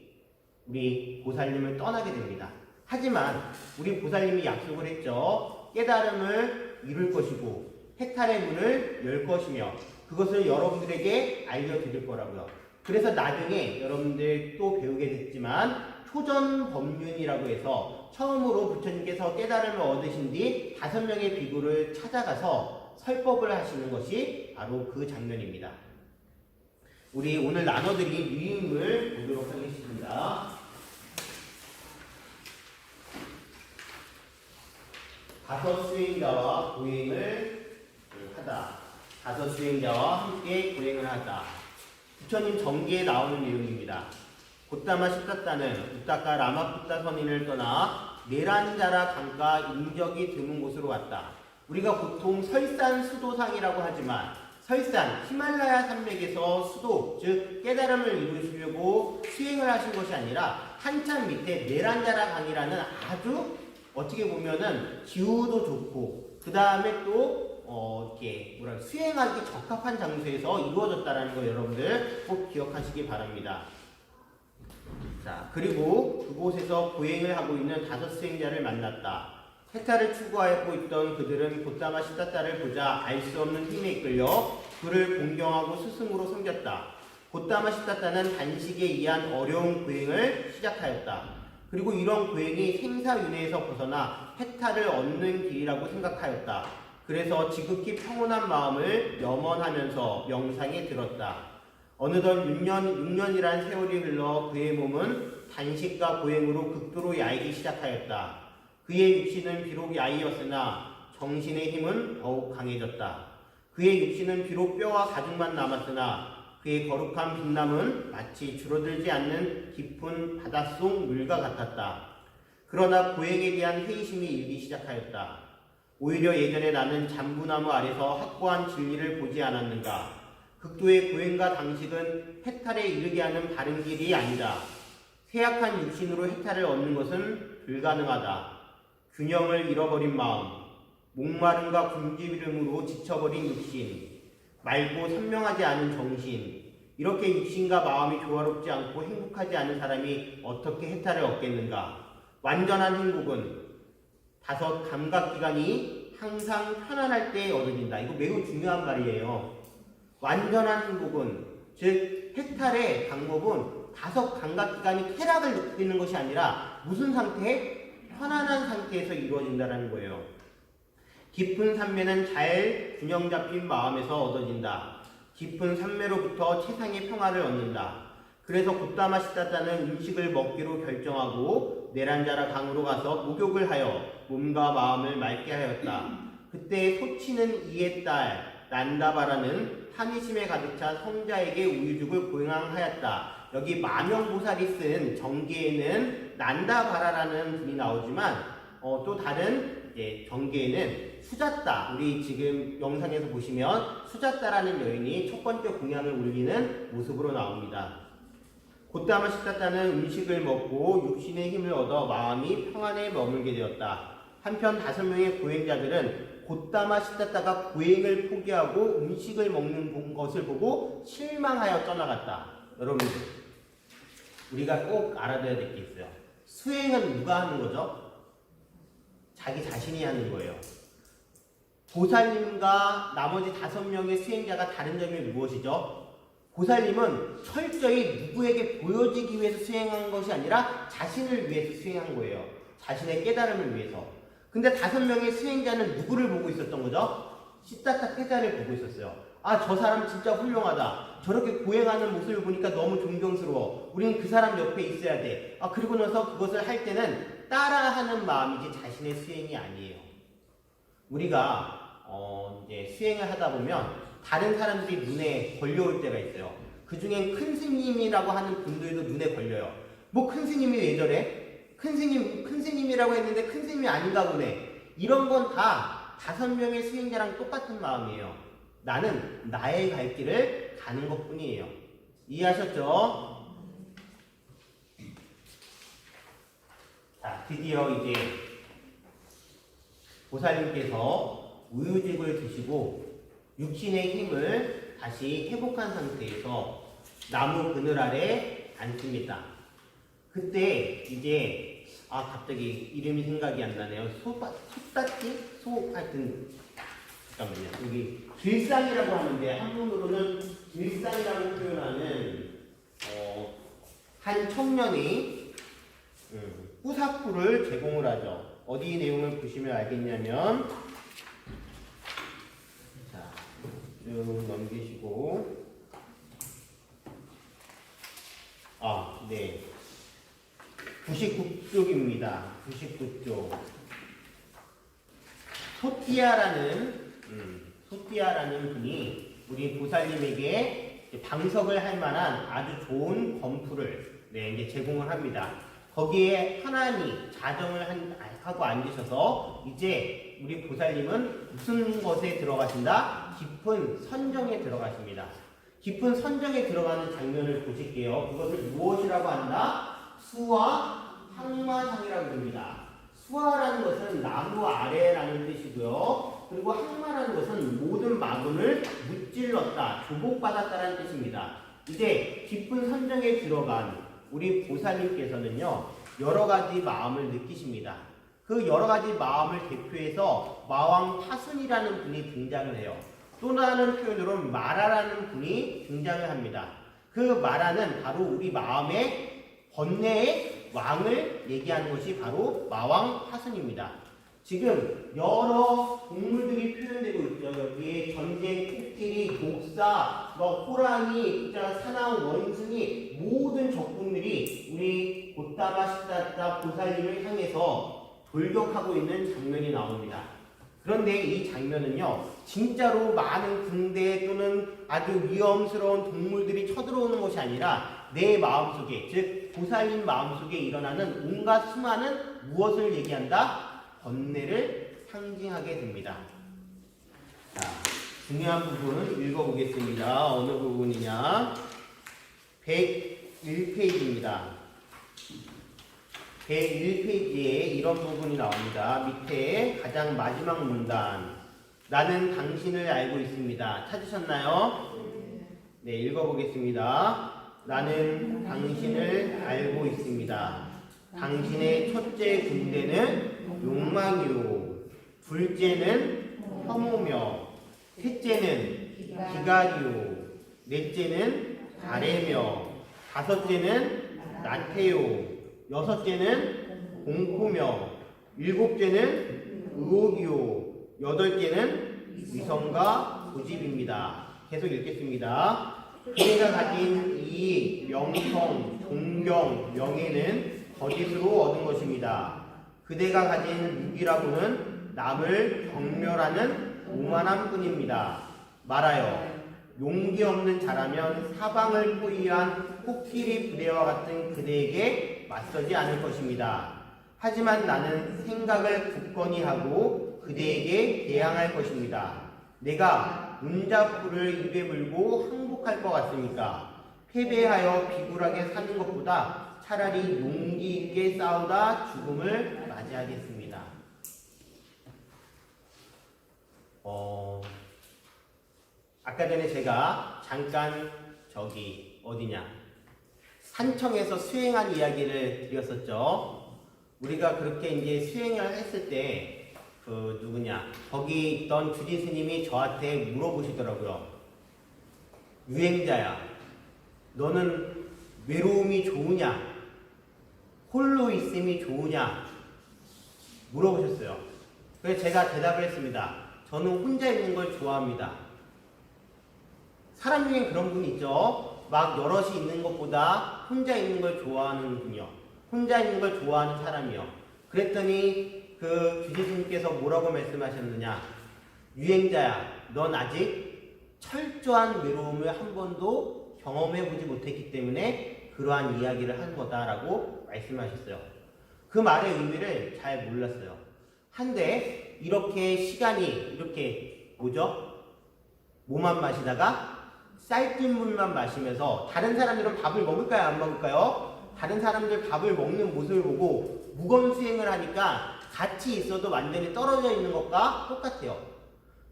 우리 보살님을 떠나게 됩니다. 하지만 우리 보살님이 약속을 했죠. 깨달음을 이룰 것이고 해탈의 문을 열 것이며 그것을 여러분들에게 알려드릴 거라고요. 그래서 나중에 여러분들 또 배우게 됐지만 초전법륜이라고 해서 처음으로 부처님께서 깨달음을 얻으신 뒤 5명의 비구를 찾아가서 설법을 하시는 것이 바로 그 장면입니다. 우리 오늘 나눠드린 유인물 보도록 하겠습니다. 다섯 수행자와 고행을 하다. 5 수행자와 함께 고행을 하다. 부처님 정기에 나오는 내용입니다. 고타마 시타타는 우타카 라마푸타 선인을 떠나 네란자라 강가 인적이 드문 곳으로 왔다. 우리가 보통 설산 수도상이라고 하지만 설산 히말라야 산맥에서 수도 즉 깨달음을 이루시려고 수행을 하신 것이 아니라 한참 밑에 네란자라 강이라는 아주 어떻게 보면은 기후도 좋고 그 다음에 또 이렇게 수행하기 적합한 장소에서 이루어졌다라는 거 여러분들 꼭 기억하시기 바랍니다. 자, 그리고 그곳에서 고행을 하고 있는 5 수행자를 만났다. 해탈을 추구하고 있던 그들은 고타마 시타타를 보자 알 수 없는 힘에 이끌려 그를 공경하고 스승으로 섬겼다. 고타마 시타타는 단식에 의한 어려운 고행을 시작하였다. 그리고 이런 고행이 생사윤회에서 벗어나 해탈을 얻는 길이라고 생각하였다. 그래서 지극히 평온한 마음을 염원하면서 명상에 들었다. 어느덧 6년이란 세월이 흘러 그의 몸은 단식과 고행으로 극도로 야이기 시작하였다. 그의 육신은 비록 야이었으나 정신의 힘은 더욱 강해졌다. 그의 육신은 비록 뼈와 가죽만 남았으나 그의 거룩한 빛남은 마치 줄어들지 않는 깊은 바닷속 물과 같았다. 그러나 고행에 대한 회의심이 일기 시작하였다. 오히려 예전에 나는 잠부나무 아래서 확고한 진리를 보지 않았는가. 극도의 고행과 당식은 해탈에 이르게 하는 바른 길이 아니다. 쇠약한 육신으로 해탈을 얻는 것은 불가능하다. 균형을 잃어버린 마음, 목마름과 굶주림으로 지쳐버린 육신, 맑고 선명하지 않은 정신, 이렇게 육신과 마음이 조화롭지 않고 행복하지 않은 사람이 어떻게 해탈을 얻겠는가? 완전한 행복은 5 감각기관이 항상 편안할 때 얻어진다. 이거 매우 중요한 말이에요. 완전한 행복은, 즉 해탈의 방법은 5 감각기관이 쾌락을 느끼는 것이 아니라 무슨 상태? 편안한 상태에서 이루어진다는 거예요. 깊은 산매는 잘 균형 잡힌 마음에서 얻어진다. 깊은 산매로부터 최상의 평화를 얻는다. 그래서 곧다마 시다다는 음식을 먹기로 결정하고 네란자라 강으로 가서 목욕을 하여 몸과 마음을 맑게 하였다. 그때 소치는 이의 딸 난다바라는 한의심에 가득 찬 성자에게 우유죽을 고행하였다. 여기 마명보살이 쓴 정계에는 난다바라라는 분이 나오지만 또 다른 정계에는 수자따, 우리 지금 영상에서 보시면 수자따라는 여인이 첫 번째 공양을 올리는 모습으로 나옵니다. 곧다마 시다따는 음식을 먹고 육신의 힘을 얻어 마음이 평안에 머물게 되었다. 한편 5명의 고행자들은 곧다마 시다따가 고행을 포기하고 음식을 먹는 것을 보고 실망하여 떠나갔다. 여러분들, 우리가 꼭 알아둬야 될 게 있어요. 수행은 누가 하는 거죠? 자기 자신이 하는 거예요. 보살님과 나머지 5명의 수행자가 다른 점이 무엇이죠? 보살님은 철저히 누구에게 보여지기 위해서 수행한 것이 아니라 자신을 위해서 수행한 거예요. 자신의 깨달음을 위해서. 근데 5명의 수행자는 누구를 보고 있었던 거죠? 시다타 태자를 보고 있었어요. 아, 저 사람 진짜 훌륭하다. 저렇게 고행하는 모습을 보니까 너무 존경스러워. 우리는 그 사람 옆에 있어야 돼. 아, 그리고 나서 그것을 할 때는 따라하는 마음이지 자신의 수행이 아니에요. 우리가 이제 수행을 하다 보면 다른 사람들이 눈에 걸려올 때가 있어요. 그 중엔 큰 스님이라고 하는 분들도 눈에 걸려요. 뭐 큰 스님이 왜 저래? 큰 스님이라고 했는데 큰 스님이 아닌가 보네. 이런 건 다 5명의 수행자랑 똑같은 마음이에요. 나는 나의 갈 길을 가는 것 뿐이에요. 이해하셨죠? 자, 드디어 이제 보살님께서 우유죽을 드시고 육신의 힘을 다시 회복한 상태에서 나무 그늘 아래 앉습니다. 그때 이제 갑자기 이름이 생각이 안 나네요. 소따지? 하여튼 잠깐만요. 여기 길상이라고 하는데 한문으로는 길상이라고 표현하는 한 청년이 후사쿠를 제공을 하죠. 어디 내용을 보시면 알겠냐면, 자, 쭉 넘기시고, 네, 99쪽입니다. 99쪽. 소띠아라는 분이 우리 보살님에게 방석을 할 만한 아주 좋은 건풀을 이제 제공을 합니다. 거기에 편안히 자정을 하고 앉으셔서 이제 우리 보살님은 무슨 것에 들어가신다? 깊은 선정에 들어가십니다. 깊은 선정에 들어가는 장면을 보실게요. 그것을 무엇이라고 한다? 수화 항마상이라고 부릅니다. 수화라는 것은 나무 아래라는 뜻이고요. 그리고 항마라는 것은 모든 마군을 무찔렀다, 조복받았다라는 뜻입니다. 이제 깊은 선정에 들어간 우리 보살님께서는요, 여러 가지 마음을 느끼십니다. 그 여러 가지 마음을 대표해서 마왕 파순이라는 분이 등장을 해요. 또 다른 표현으로는 마라라는 분이 등장을 합니다. 그 마라는 바로 우리 마음의 번뇌의 왕을 얘기하는 것이 바로 마왕 파순입니다. 지금 여러 동물들이 표현되고 있죠. 여기에 전쟁, 코끼리, 독사, 호랑이, 사나운 원숭이, 모든 적군들이 우리 곧다마 시다따 보살님을 향해서 돌격하고 있는 장면이 나옵니다. 그런데 이 장면은요, 진짜로 많은 군대 또는 아주 위험스러운 동물들이 쳐들어오는 것이 아니라 내 마음속에, 즉 보살님 마음속에 일어나는 온갖 수많은 무엇을 얘기한다? 번뇌를 상징하게 됩니다. 자, 중요한 부분 읽어보겠습니다. 어느 부분이냐? 101페이지입니다. 101페이지에 이런 부분이 나옵니다. 밑에 가장 마지막 문단. 나는 당신을 알고 있습니다. 찾으셨나요? 네, 읽어보겠습니다. 나는 당신을 알고 있습니다. 당신의 첫째 군대는 욕망이요. 둘째는 혐오며, 셋째는 기갈이요. 넷째는 가래며, 다섯째는 나태요. 여섯째는 공포며, 일곱째는 의혹이요. 여덟째는 위성과 고집입니다. 계속 읽겠습니다. 그대가 가진 이 명성, 존경, 명예는 거짓으로 얻은 것입니다. 그대가 가진 무기라고는 남을 경멸하는 오만함뿐입니다. 말하여 용기 없는 자라면 사방을 포위한 코끼리 부대와 같은 그대에게 맞서지 않을 것입니다. 하지만 나는 생각을 굳건히 하고 그대에게 대항할 것입니다. 내가 문자풀을 입에 물고 항복할 것 같습니까? 패배하여 비굴하게 사는 것보다 차라리 용기 있게 싸우다 죽음을 맞이하겠습니다. 아까 전에 제가 잠깐 어디냐? 산청에서 수행한 이야기를 드렸었죠. 우리가 그렇게 이제 수행을 했을 때 거기 있던 주지 스님이 저한테 물어보시더라고요. 유행자야, 너는 외로움이 좋으냐? 홀로 있음이 좋으냐? 물어보셨어요. 그래서 제가 대답을 했습니다. 저는 혼자 있는 걸 좋아합니다. 사람 중에 그런 분이 있죠. 막 여럿이 있는 것보다 혼자 있는 걸 좋아하는 분이요. 혼자 있는 걸 좋아하는 사람이요. 그랬더니 그 주지스님께서 뭐라고 말씀하셨느냐? 유행자야, 넌 아직 철저한 외로움을 한 번도 경험해보지 못했기 때문에 그러한 이야기를 한 거다라고 말씀하셨어요. 그 말의 의미를 잘 몰랐어요. 한데 이렇게 시간이 뭐만 마시다가 쌀뜨물만 마시면서 다른 사람들은 밥을 먹을까요? 안 먹을까요? 다른 사람들 밥을 먹는 모습을 보고 무건 수행을 하니까 같이 있어도 완전히 떨어져 있는 것과 똑같아요.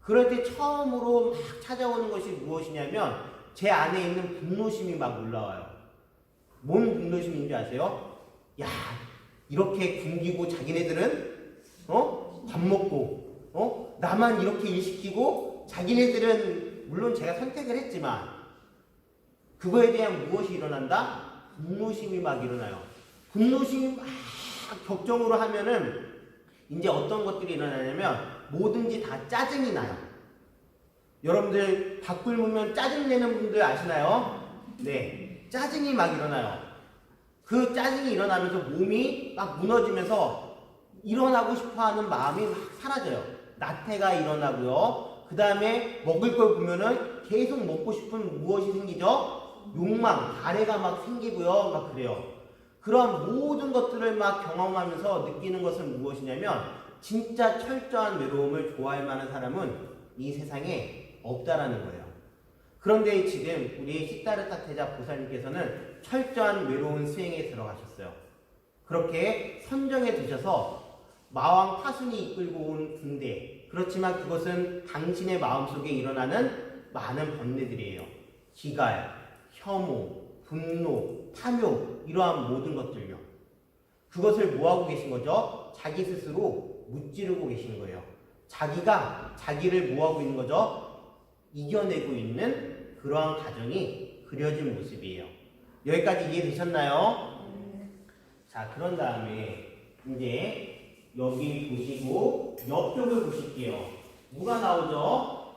그럴 때 처음으로 막 찾아오는 것이 무엇이냐면 제 안에 있는 분노심이 막 올라와요. 뭔 분노심인지 아세요? 야, 이렇게 굶기고 자기네들은 밥 먹고 나만 이렇게 일 시키고 자기네들은 물론 제가 선택을 했지만 그거에 대한 무엇이 일어난다? 분노심이 막 일어나요. 분노심이 막 격정으로 하면은 이제 어떤 것들이 일어나냐면 뭐든지 다 짜증이 나요. 여러분들 밥 굶으면 짜증내는 분들 아시나요? 네, 짜증이 막 일어나요. 그 짜증이 일어나면서 몸이 막 무너지면서 일어나고 싶어하는 마음이 막 사라져요. 나태가 일어나고요. 그 다음에 먹을 걸 보면은 계속 먹고 싶은 무엇이 생기죠? 욕망, 가래가 막 생기고요. 막 그래요. 그런 모든 것들을 막 경험하면서 느끼는 것은 무엇이냐면 진짜 철저한 외로움을 좋아할 만한 사람은 이 세상에 없다라는 거예요. 그런데 지금 우리 시타르타 태자 보살님께서는 철저한 외로운 수행에 들어가셨어요. 그렇게 선정해 두셔서 마왕 파순이 이끌고 온 군대, 그렇지만 그것은 당신의 마음속에 일어나는 많은 번뇌들이에요. 기갈, 혐오, 분노, 탐욕, 이러한 모든 것들요. 그것을 뭐하고 계신 거죠? 자기 스스로 무찌르고 계신 거예요. 자기가 자기를 뭐하고 있는 거죠? 이겨내고 있는 그러한 가정이 그려진 모습이에요. 여기까지 이해되셨나요? 자, 그런 다음에 이제 여기 보시고 옆쪽을 보실게요. 뭐가 나오죠?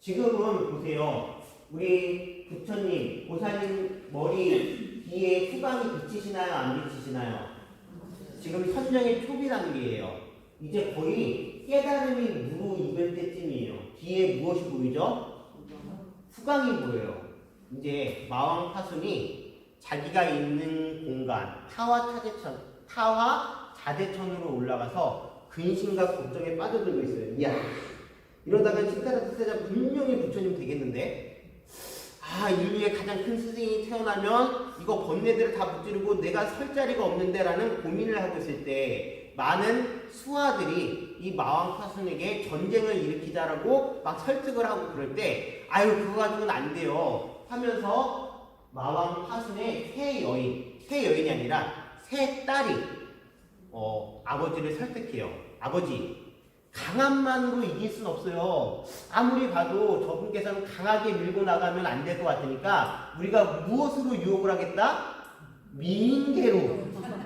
지금은 보세요. 우리 부처님, 보살님 머리 뒤에 후광이 비치시나요? 안 비치시나요? 지금 선정의 초기 단계예요. 이제 거의 깨달음이 무르익을 때쯤이에요. 뒤에 무엇이 보이죠? 후광이 보여요. 이제 마왕 파순이 자기가 있는 공간 타화 자대천으로 올라가서 근심과 걱정에 빠져들고 있어요. 이야, 이러다가 신타라 특사자 분명히 부처님 되겠는데, 인류의 가장 큰 스승이 태어나면 이거 번뇌들을 다 무찌르고 내가 설 자리가 없는데 라는 고민을 하고 있을 때 많은 수하들이 이 마왕 파순에게 전쟁을 일으키자라고 막 설득을 하고 그럴 때 그거 가지고는 안 돼요 하면서 마왕 파순의 새 여인이 아니라 새 딸이 아버지를 설득해요. 아버지, 강함만으로 이길 순 없어요. 아무리 봐도 저분께서는 강하게 밀고 나가면 안 될 것 같으니까 우리가 무엇으로 유혹을 하겠다? 미인계로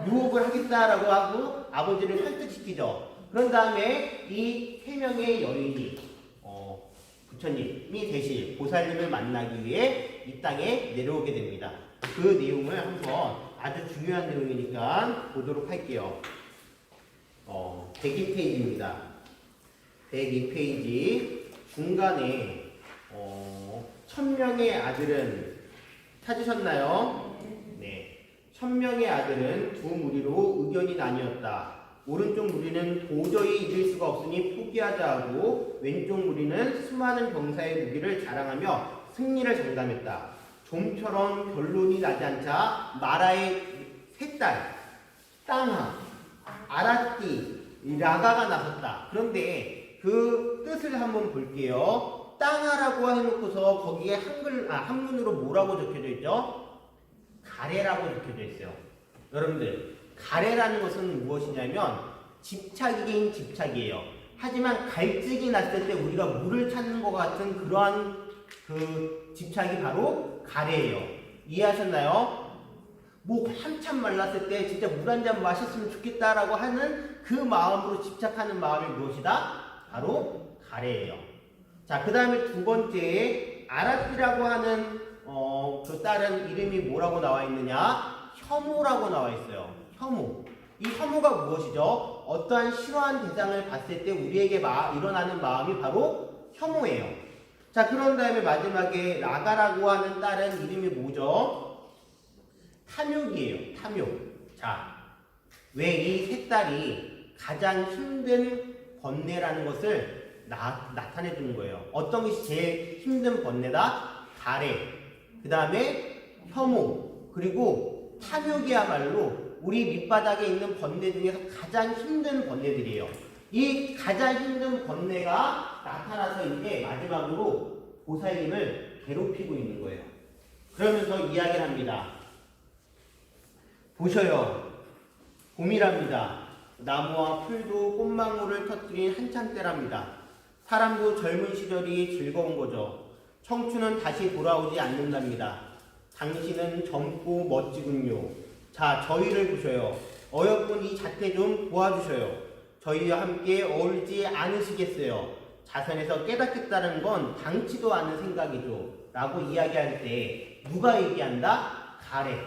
유혹을 하겠다라고 하고 아버지를 설득시키죠. 그런 다음에 이 세 명의 여인이 부처님이 되실 보살님을 만나기 위해 이 땅에 내려오게 됩니다. 그 내용을 한번 아주 중요한 내용이니까 보도록 할게요. 102페이지입니다. 102페이지 중간에 1000명의 아들은 찾으셨나요? 네. 1000명의 아들은 두 무리로 의견이 나뉘었다. 오른쪽 무리는 도저히 이길 수가 없으니 포기하자 하고 왼쪽 무리는 수많은 병사의 무기를 자랑하며 승리를 장담했다. 좀처럼 결론이 나지 않자 마라의 세 딸 땅하, 아라띠, 라가가 나섰다. 그런데 그 뜻을 한번 볼게요. 땅하라고 해놓고서 거기에 한문으로 뭐라고 적혀져 있죠? 가래라고 적혀져 있어요. 여러분들, 가래라는 것은 무엇이냐면 집착이긴 집착이에요. 하지만 갈증이 났을 때 우리가 물을 찾는 것 같은 그러한 그 집착이 바로 가래예요. 이해하셨나요? 뭐 한참 말랐을 때 진짜 물 한 잔 마셨으면 좋겠다라고 하는 그 마음으로 집착하는 마음이 무엇이다? 바로 가래예요. 자, 그 다음에 두 번째 아라띠라고 하는 그 딸은 이름이 뭐라고 나와 있느냐? 혐오라고 나와 있어요. 혐오. 이 혐오가 무엇이죠? 어떠한 싫어한 대상을 봤을 때 우리에게 일어나는 마음이 바로 혐오예요. 자, 그런 다음에 마지막에 라가라고 하는 딸은 이름이 뭐죠? 탐욕이에요. 탐욕. 자, 왜 이 세 딸이 가장 힘든 번뇌라는 것을 나타내 주는 거예요. 어떤 것이 제일 힘든 번뇌다? 가래. 그 다음에 혐오. 그리고 탐욕이야말로 우리 밑바닥에 있는 번뇌 중에서 가장 힘든 번뇌들이에요. 이 가장 힘든 번뇌가 나타나서 이제 마지막으로 보살님을 괴롭히고 있는 거예요. 그러면서 이야기를 합니다. 보셔요. 봄이랍니다. 나무와 풀도 꽃망울을 터뜨린 한참 때랍니다. 사람도 젊은 시절이 즐거운 거죠. 청춘은 다시 돌아오지 않는답니다. 당신은 젊고 멋지군요. 자, 저희를 보셔요. 어여쁜 이 자태 좀 도와주셔요. 저희와 함께 어울리지 않으시겠어요. 자선에서 깨닫겠다는 건 당치도 않은 생각이죠. 라고 이야기할 때 누가 얘기한다? 가래,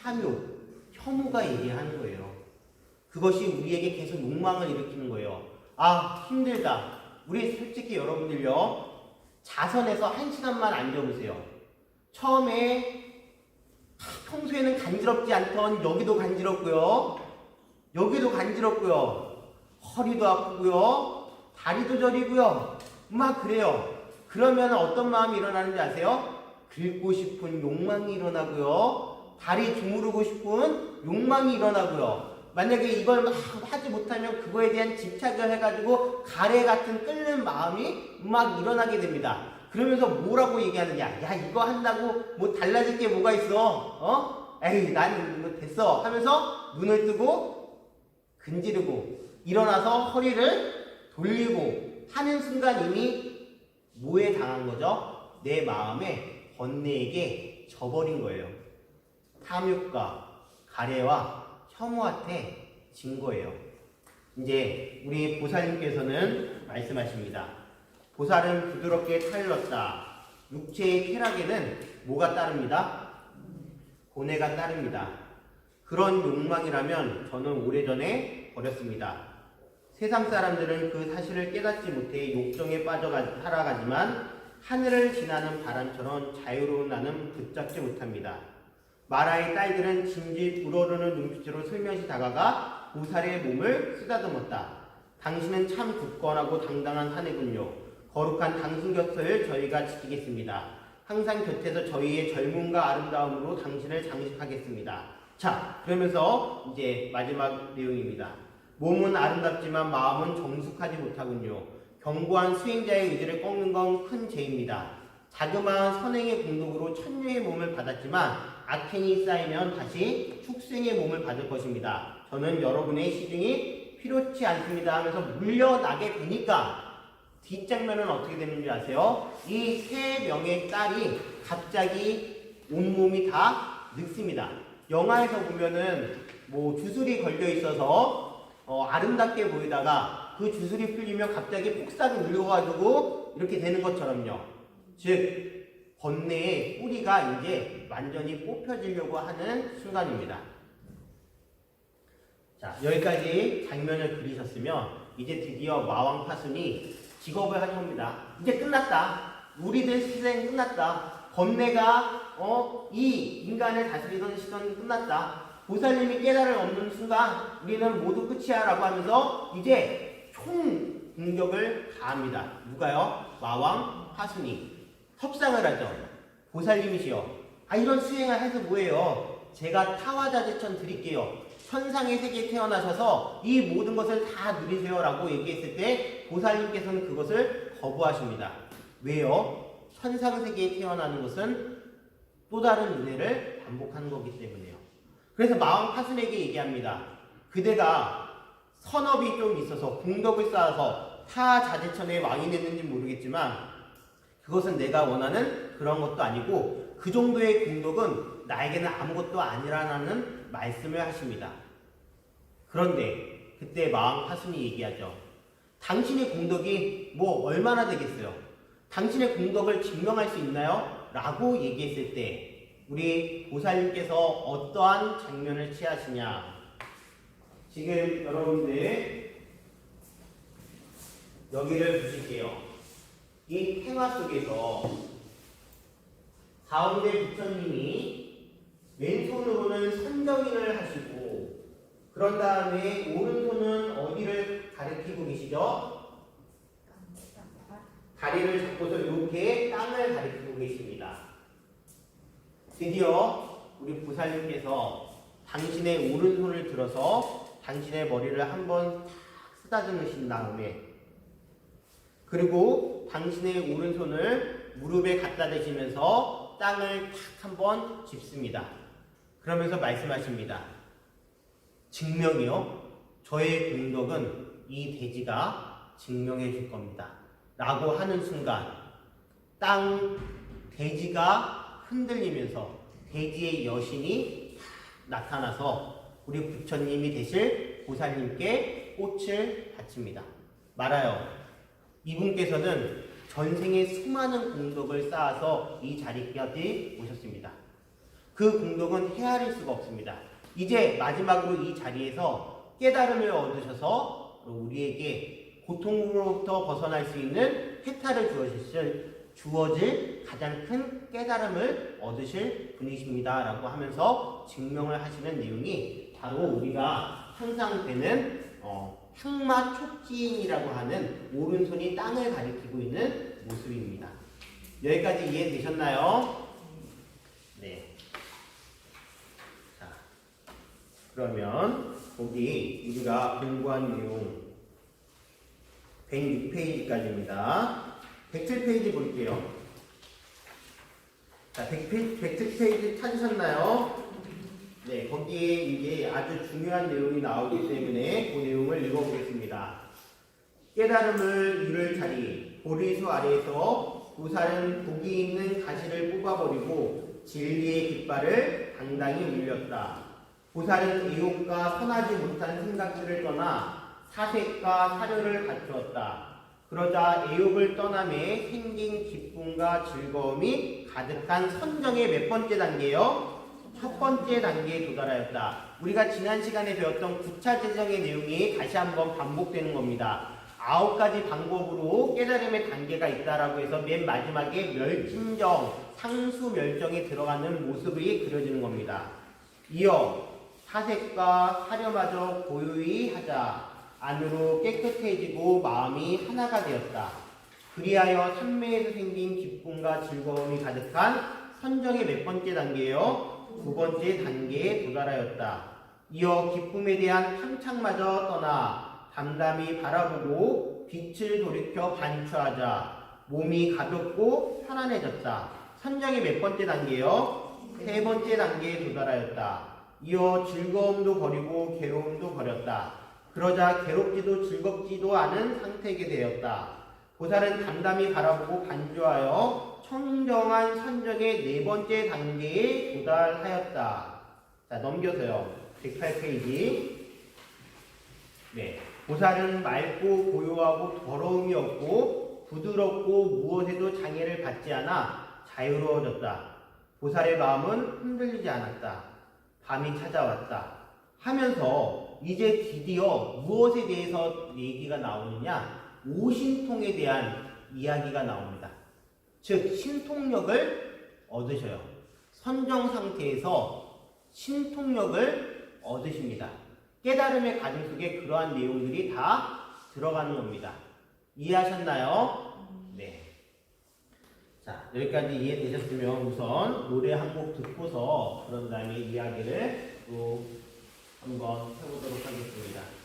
탐욕, 혐오가 얘기하는 거예요. 그것이 우리에게 계속 욕망을 일으키는 거예요. 힘들다. 우리 솔직히 여러분들요, 자선에서 1시간만 앉아보세요. 처음에 평소에는 간지럽지 않던 여기도 간지럽고요. 여기도 간지럽고요. 허리도 아프고요. 다리도 저리고요. 막 그래요. 그러면 어떤 마음이 일어나는지 아세요? 긁고 싶은 욕망이 일어나고요. 다리 주무르고 싶은 욕망이 일어나고요. 만약에 이걸 막 하지 못하면 그거에 대한 집착을 해가지고 가래 같은 끓는 마음이 막 일어나게 됩니다. 그러면서 뭐라고 얘기하느냐? 야, 이거 한다고 뭐 달라질 게 뭐가 있어? 에이, 나는 뭐 됐어 하면서 눈을 뜨고 근지르고 일어나서 허리를 돌리고 하는 순간 이미 뭐에 당한 거죠? 내 마음에 번뇌에게 져버린 거예요. 탐욕과 가래와 혐오한테 진 거예요. 이제 우리 보살님께서는 말씀하십니다. 보살은 부드럽게 타일렀다. 육체의 쾌락에는 뭐가 따릅니다? 고뇌가 따릅니다. 그런 욕망이라면 저는 오래전에 버렸습니다. 세상 사람들은 그 사실을 깨닫지 못해 욕정에 빠져 살아가지만 하늘을 지나는 바람처럼 자유로운 나는 붙잡지 못합니다. 마라의 딸들은 진지 우러르는 눈빛으로 슬며시 다가가 보살의 몸을 쓰다듬었다. 당신은 참 굳건하고 당당한 사내군요. 거룩한 당신 곁을 저희가 지키겠습니다. 항상 곁에서 저희의 젊음과 아름다움으로 당신을 장식하겠습니다. 자, 그러면서 이제 마지막 내용입니다. 몸은 아름답지만 마음은 정숙하지 못하군요. 견고한 수행자의 의지를 꺾는 건 큰 죄입니다. 자그마한 선행의 공덕으로 천녀의 몸을 받았지만 악행이 쌓이면 다시 축생의 몸을 받을 것입니다. 저는 여러분의 시중이 필요치 않습니다 하면서 물려나게 되니까 뒷장면은 어떻게 되는지 아세요? 이 3명의 딸이 갑자기 온몸이 다 늙습니다. 영화에서 보면은 뭐 주술이 걸려 있어서 아름답게 보이다가 그 주술이 풀리면 갑자기 폭삭 늙어가지고 이렇게 되는 것처럼요. 즉 번뇌의 뿌리가 이제 완전히 뽑혀지려고 하는 순간입니다. 자, 여기까지 장면을 그리셨으면 이제 드디어 마왕 파순이 직업을 할 겁니다. 이제 끝났다. 우리들 시대는 끝났다. 번뇌가 이 인간을 다스리던 시대는 끝났다. 보살님이 깨달을 얻는 순간 우리는 모두 끝이야 라고 하면서 이제 총 공격을 가합니다. 누가요? 마왕 파순이 협상을 하죠. 보살님이시여, 이런 수행을 해서 뭐예요? 제가 타화자재천 드릴게요. 천상의 세계에 태어나셔서 이 모든 것을 다 누리세요 라고 얘기했을 때 보살님께서는 그것을 거부하십니다. 왜요? 천상세계에 태어나는 것은 또 다른 은혜를 반복하는 거기 때문에요. 그래서 마왕 파순에게 얘기합니다. 그대가 선업이 좀 있어서 공덕을 쌓아서 타 자제천의 왕이 됐는지 모르겠지만 그것은 내가 원하는 그런 것도 아니고 그 정도의 공덕은 나에게는 아무것도 아니라는 말씀을 하십니다. 그런데 그때 마왕 파순이 얘기하죠. 당신의 공덕이 뭐 얼마나 되겠어요? 당신의 공덕을 증명할 수 있나요? 라고 얘기했을 때 우리 보살님께서 어떠한 장면을 취하시냐. 지금 여러분들 여기를 보실게요. 이 팽화 속에서 가운데 부처님이 왼손으로는 선정인을 하시고 그런 다음에 오른손은 어디를 가리키고 계시죠? 다리를 잡고서 이렇게 땅을 가리키고 계십니다. 드디어 우리 보살님께서 당신의 오른손을 들어서 당신의 머리를 한번 쓰다듬으신 다음에 그리고 당신의 오른손을 무릎에 갖다 대시면서 땅을 탁 한번 짚습니다. 그러면서 말씀하십니다. 증명이요. 저의 공덕은 이 돼지가 증명해 줄 겁니다. 라고 하는 순간 돼지가 흔들리면서 돼지의 여신이 나타나서 우리 부처님이 되실 보살님께 꽃을 바칩니다. 말하여 이분께서는 전생에 수많은 공덕을 쌓아서 이 자리까지 오셨습니다. 그 공덕은 헤아릴 수가 없습니다. 이제 마지막으로 이 자리에서 깨달음을 얻으셔서 우리에게 고통으로부터 벗어날 수 있는 해탈을 주어질 가장 큰 깨달음을 얻으실 분이십니다. 라고 하면서 증명을 하시는 내용이 바로 우리가 항상 되는 항마 촉진이라고 하는 오른손이 땅을 가리키고 있는 모습입니다. 여기까지 이해되셨나요? 네. 자, 그러면 거기 우리가 공부한 내용 106페이지까지입니다. 107페이지 볼게요. 자, 107페이지 찾으셨나요? 네, 거기에 이게 아주 중요한 내용이 나오기 때문에 그 내용을 읽어보겠습니다. 깨달음을 이룰 자리, 보리수 아래에서 보살은 복이 있는 가시를 뽑아버리고 진리의 깃발을 당당히 울렸다. 보살은 의욕과 선하지 못한 생각들을 떠나 사색과 사료를 갖추었다. 그러자 애욕을 떠남에 생긴 기쁨과 즐거움이 가득한 선정의 몇 번째 단계요? 첫 번째 단계에 도달하였다. 우리가 지난 시간에 배웠던 9차 재정의 내용이 다시 한번 반복되는 겁니다. 9가지 방법으로 깨달음의 단계가 있다라고 해서 맨 마지막에 멸진정, 상수 멸정에 들어가는 모습이 그려지는 겁니다. 이어 사색과 사려마저 고요히 하자. 안으로 깨끗해지고 마음이 하나가 되었다. 그리하여 산매에서 생긴 기쁨과 즐거움이 가득한 선정의 몇 번째 단계요? 9번째 단계에 도달하였다. 이어 기쁨에 대한 탐착마저 떠나 담담히 바라보고 빛을 돌이켜 반추하자. 몸이 가볍고 편안해졌다. 선정의 몇 번째 단계요? 3번째 단계에 도달하였다. 이어 즐거움도 버리고 괴로움도 버렸다. 그러자 괴롭지도 즐겁지도 않은 상태게 되었다. 보살은 담담히 바라보고 반주하여 청정한 선정의 4번째 단계에 도달하였다. 자, 넘겨서요. 108페이지. 네. 보살은 맑고 고요하고 더러움이 없고 부드럽고 무엇에도 장애를 받지 않아 자유로워졌다. 보살의 마음은 흔들리지 않았다. 밤이 찾아왔다. 하면서 이제 드디어 무엇에 대해서 얘기가 나오느냐? 오신통에 대한 이야기가 나옵니다. 즉 신통력을 얻으셔요. 선정 상태에서 신통력을 얻으십니다. 깨달음의 과정 속에 그러한 내용들이 다 들어가는 겁니다. 이해하셨나요? 네. 자, 여기까지 이해되셨으면 우선 노래 한 곡 듣고서 그런 다음에 이야기를 또 한번 해보도록 하겠습니다.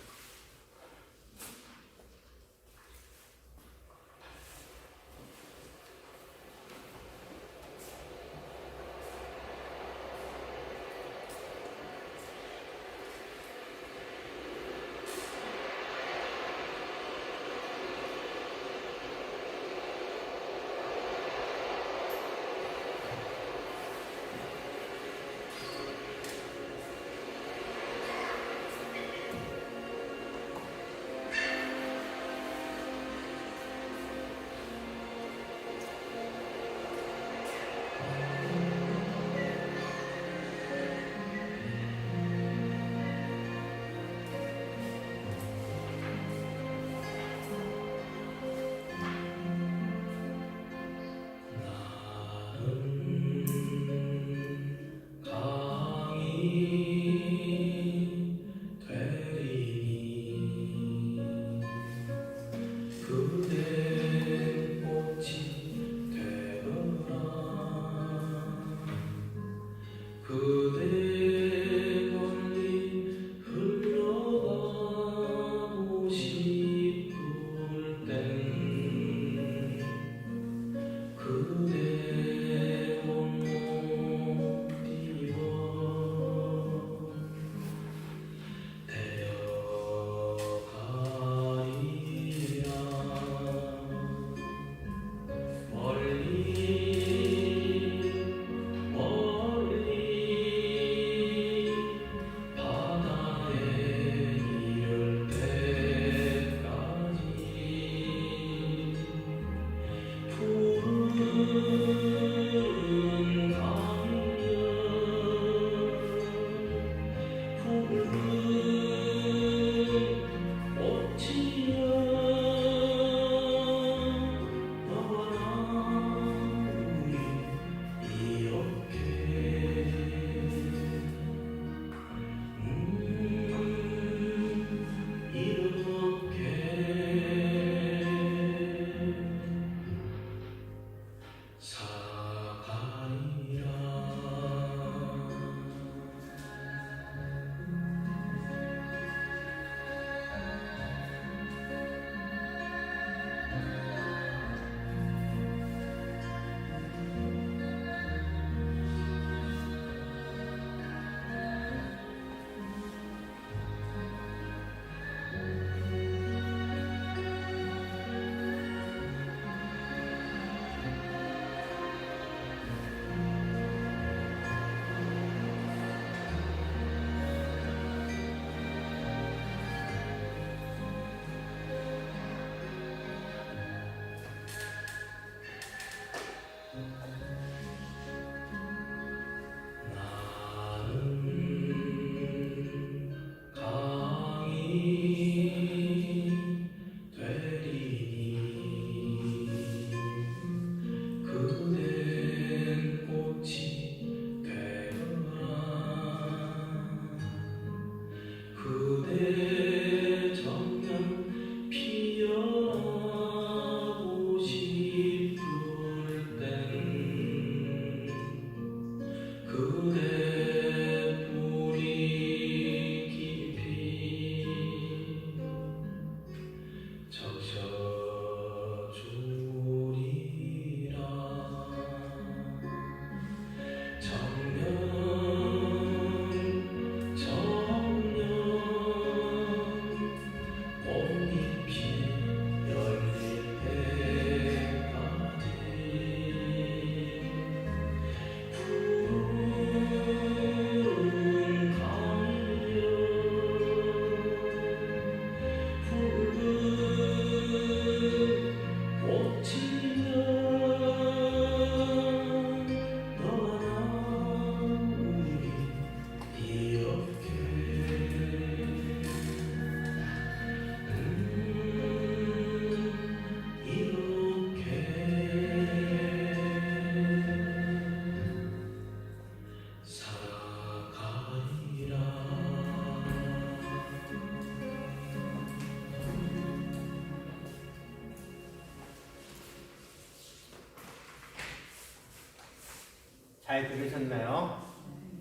잘 들으셨나요?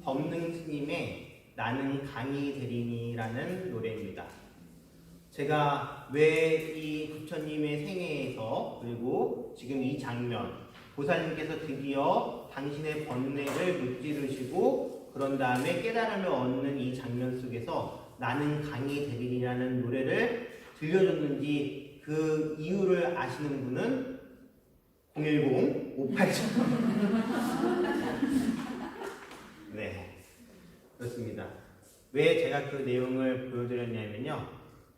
법능 스님의 나는 강의 대리니라는 노래입니다. 제가 왜 이 부처님의 생애에서 그리고 지금 이 장면 보살님께서 드디어 당신의 번뇌를 무찌르시고 그런 다음에 깨달음을 얻는 이 장면 속에서 나는 강의 대리니라는 노래를 들려줬는지 그 이유를 아시는 분은 010-58 네, 그렇습니다. 왜 제가 그 내용을 보여드렸냐면요.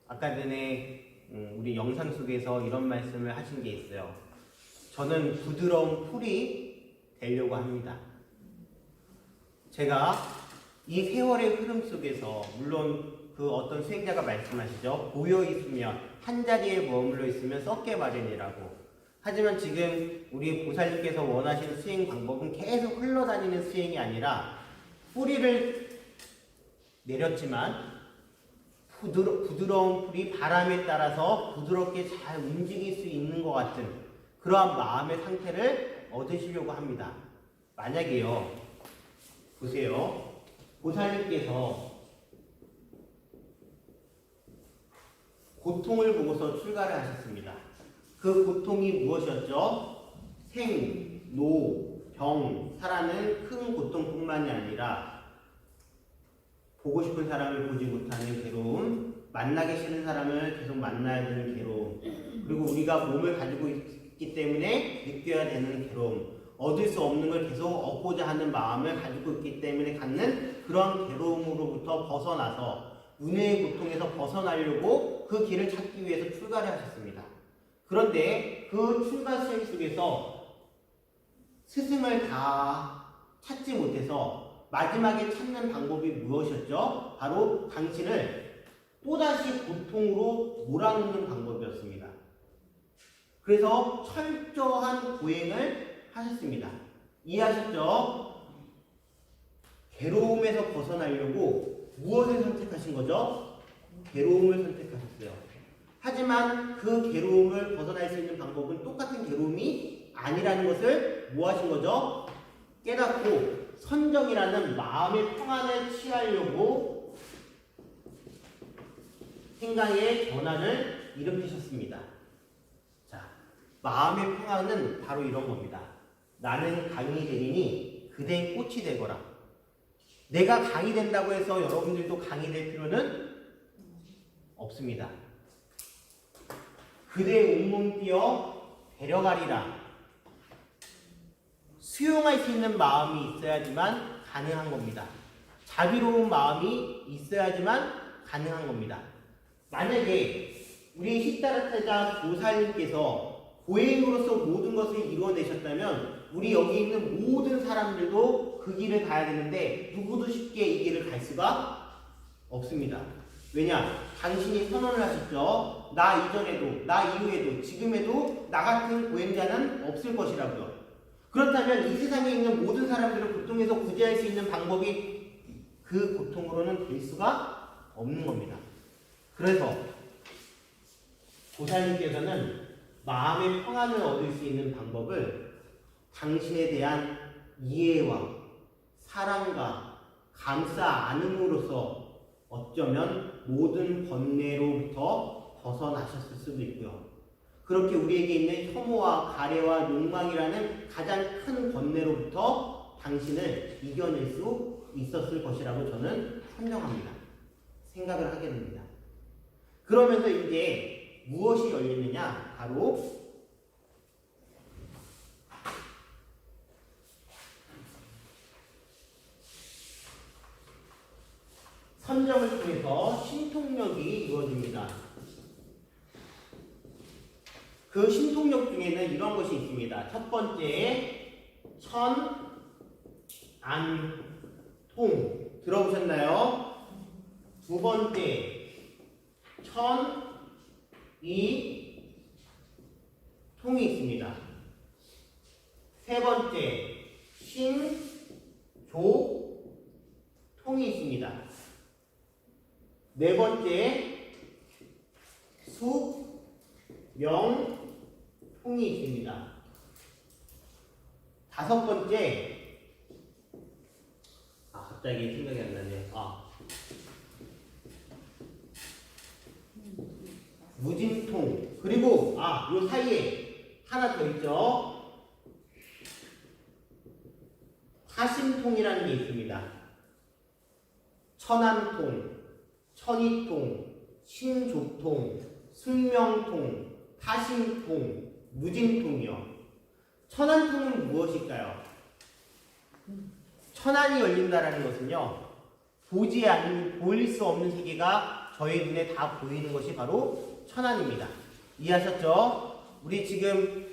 아까 전에 우리 영상 속에서 이런 말씀을 하신 게 있어요. 저는 부드러운 풀이 되려고 합니다. 제가 이 세월의 흐름 속에서 물론 그 어떤 수행자가 말씀하시죠. 고여 있으면 한 자리에 머물러 있으면 썩게 마련이라고. 하지만 지금 우리 보살님께서 원하시는 수행 방법은 계속 흘러다니는 수행이 아니라 뿌리를 내렸지만 부드러운 풀이 바람에 따라서 부드럽게 잘 움직일 수 있는 것 같은 그러한 마음의 상태를 얻으시려고 합니다. 만약에요, 보세요. 보살님께서 고통을 보고서 출가를 하셨습니다. 그 고통이 무엇이었죠? 생, 노, 병, 사라는 큰 고통뿐만이 아니라 보고 싶은 사람을 보지 못하는 괴로움, 만나기 싫은 사람을 계속 만나야 되는 괴로움, 그리고 우리가 몸을 가지고 있기 때문에 느껴야 되는 괴로움, 얻을 수 없는 걸 계속 얻고자 하는 마음을 가지고 있기 때문에 갖는 그런 괴로움으로부터 벗어나서 운해의 고통에서 벗어나려고 그 길을 찾기 위해서 출가를 하셨습니다. 그런데 그 출가 수행 속에서 스승을 다 찾지 못해서 마지막에 찾는 방법이 무엇이었죠? 바로 당신을 또다시 고통으로 몰아넣는 방법이었습니다. 그래서 철저한 보행을 하셨습니다. 이해하셨죠? 괴로움에서 벗어나려고 무엇을 선택하신 거죠? 괴로움을 선택하셨어요. 하지만 그 괴로움을 벗어날 수 있는 방법은 똑같은 괴로움이 아니라는 것을 뭐 하신 거죠? 깨닫고 선정이라는 마음의 평안을 취하려고 생각의 변화를 일으키셨습니다. 자, 마음의 평안은 바로 이런 겁니다. 나는 강이 되리니 그대의 꽃이 되거라. 내가 강이 된다고 해서 여러분들도 강이 될 필요는 없습니다. 그대의 온몸 뛰어 데려가리라. 수용할 수 있는 마음이 있어야지만 가능한 겁니다. 자비로운 마음이 있어야지만 가능한 겁니다. 만약에 우리 시타르타자 보살님께서 보행으로서 모든 것을 이루어내셨다면 우리 여기 있는 모든 사람들도 그 길을 가야 되는데 누구도 쉽게 이 길을 갈 수가 없습니다. 왜냐? 당신이 선언을 하셨죠. 나 이전에도, 나 이후에도, 지금에도 나 같은 보행자는 없을 것이라고요. 그렇다면 이 세상에 있는 모든 사람들을 고통에서 구제할 수 있는 방법이 그 고통으로는 될 수가 없는 겁니다. 그래서 보살님께서는 마음의 평안을 얻을 수 있는 방법을 당신에 대한 이해와 사랑과 감싸 안음으로써 어쩌면 모든 번뇌로부터 벗어나셨을 수도 있고요. 그렇게 우리에게 있는 혐오와 가래와 욕망이라는 가장 큰 번뇌로부터 당신을 이겨낼 수 있었을 것이라고 저는 선정합니다. 생각을 하게 됩니다. 그러면서 이제 무엇이 열리느냐? 바로 선정을 통해서 신통력이 이루어집니다. 그 신통력 중에는 이런 것이 있습니다. 첫 번째, 천안통 들어보셨나요? 두 번째, 천이통이 있습니다. 세 번째, 신조통이 있습니다. 네 번째, 숙명통이 있습니다. 다섯 번째, 갑자기 생각이 안 나네요. 무진통. 그리고 요 사이에 하나 더 있죠. 타심통이라는 게 있습니다. 천안통, 천이통, 신조통, 숙명통, 타심통, 무진통이요. 천안통은 무엇일까요? 천안이 열린다라는 것은요, 보일 수 없는 세계가 저희 눈에 다 보이는 것이 바로 천안입니다. 이해하셨죠? 우리 지금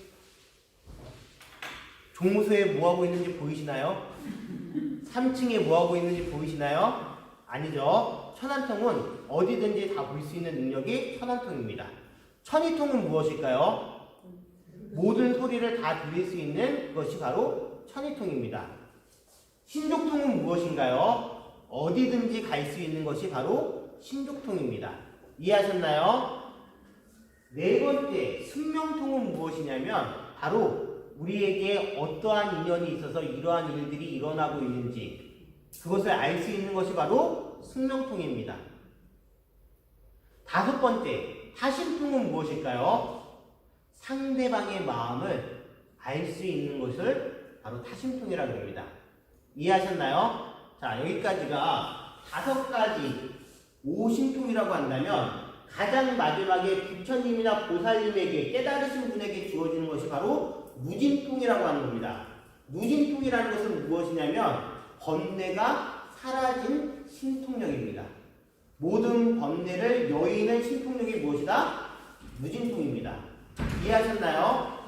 종무소에 뭐하고 있는지 보이시나요? 3층에 뭐하고 있는지 보이시나요? 아니죠. 천안통은 어디든지 다 볼 수 있는 능력이 천안통입니다. 천이통은 무엇일까요? 모든 소리를 다 들릴 수 있는 것이 바로 천이통입니다. 신족통은 무엇인가요? 어디든지 갈 수 있는 것이 바로 신족통입니다. 이해하셨나요? 네 번째, 숙명통은 무엇이냐면 바로 우리에게 어떠한 인연이 있어서 이러한 일들이 일어나고 있는지 그것을 알 수 있는 것이 바로 숙명통입니다. 다섯 번째, 타심통은 무엇일까요? 상대방의 마음을 알 수 있는 것을 바로 타심통이라고 합니다. 이해하셨나요? 자, 여기까지가 5가지 오심통이라고 한다면 가장 마지막에 부처님이나 보살님에게 깨달으신 분에게 주어지는 것이 바로 무진통이라고 하는 겁니다. 무진통이라는 것은 무엇이냐면 번뇌가 사라진 신통력입니다. 모든 번뇌를 여의는 신통력이 무엇이다? 무진통입니다. 이해하셨나요?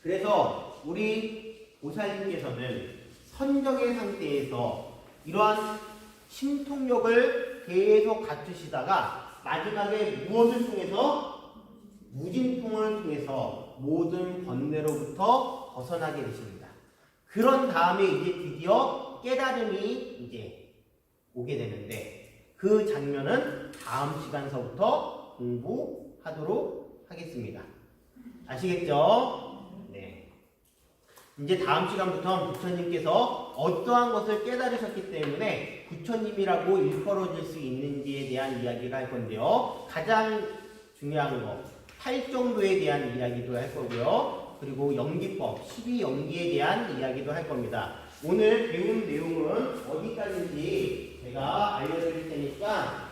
그래서 우리 보살님께서는 선정의 상태에서 이러한 신통력을 계속 갖추시다가 마지막에 무엇을 통해서? 무진통을 통해서 모든 번뇌로부터 벗어나게 되십니다. 그런 다음에 이제 드디어 깨달음이 이제 오게 되는데 그 장면은 다음 시간서부터 공부하도록 하겠습니다. 아시겠죠? 네. 이제 다음 시간부터 부처님께서 어떠한 것을 깨달으셨기 때문에 부처님이라고 일컬어질 수 있는지에 대한 이야기를 할 건데요. 가장 중요한 거, 8정도에 대한 이야기도 할 거고요. 그리고 연기법, 12연기에 대한 이야기도 할 겁니다. 오늘 배운 내용은 어디까지인지 제가 알려드릴 테니까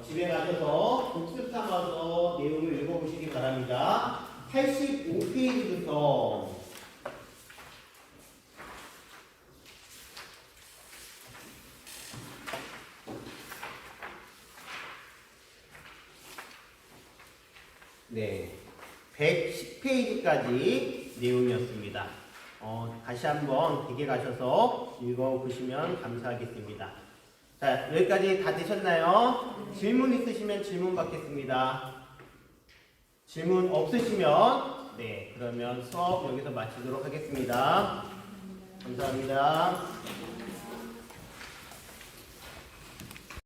집에 가셔서 복습 삼아서 내용을 읽어보시기 바랍니다. 85페이지부터 네, 110페이지까지 내용이었습니다. 다시 한번 댁에 가셔서 읽어보시면 감사하겠습니다. 자, 여기까지 다 되셨나요? 질문 있으시면 질문 받겠습니다. 질문 없으시면 네, 그러면 수업 여기서 마치도록 하겠습니다. 감사합니다.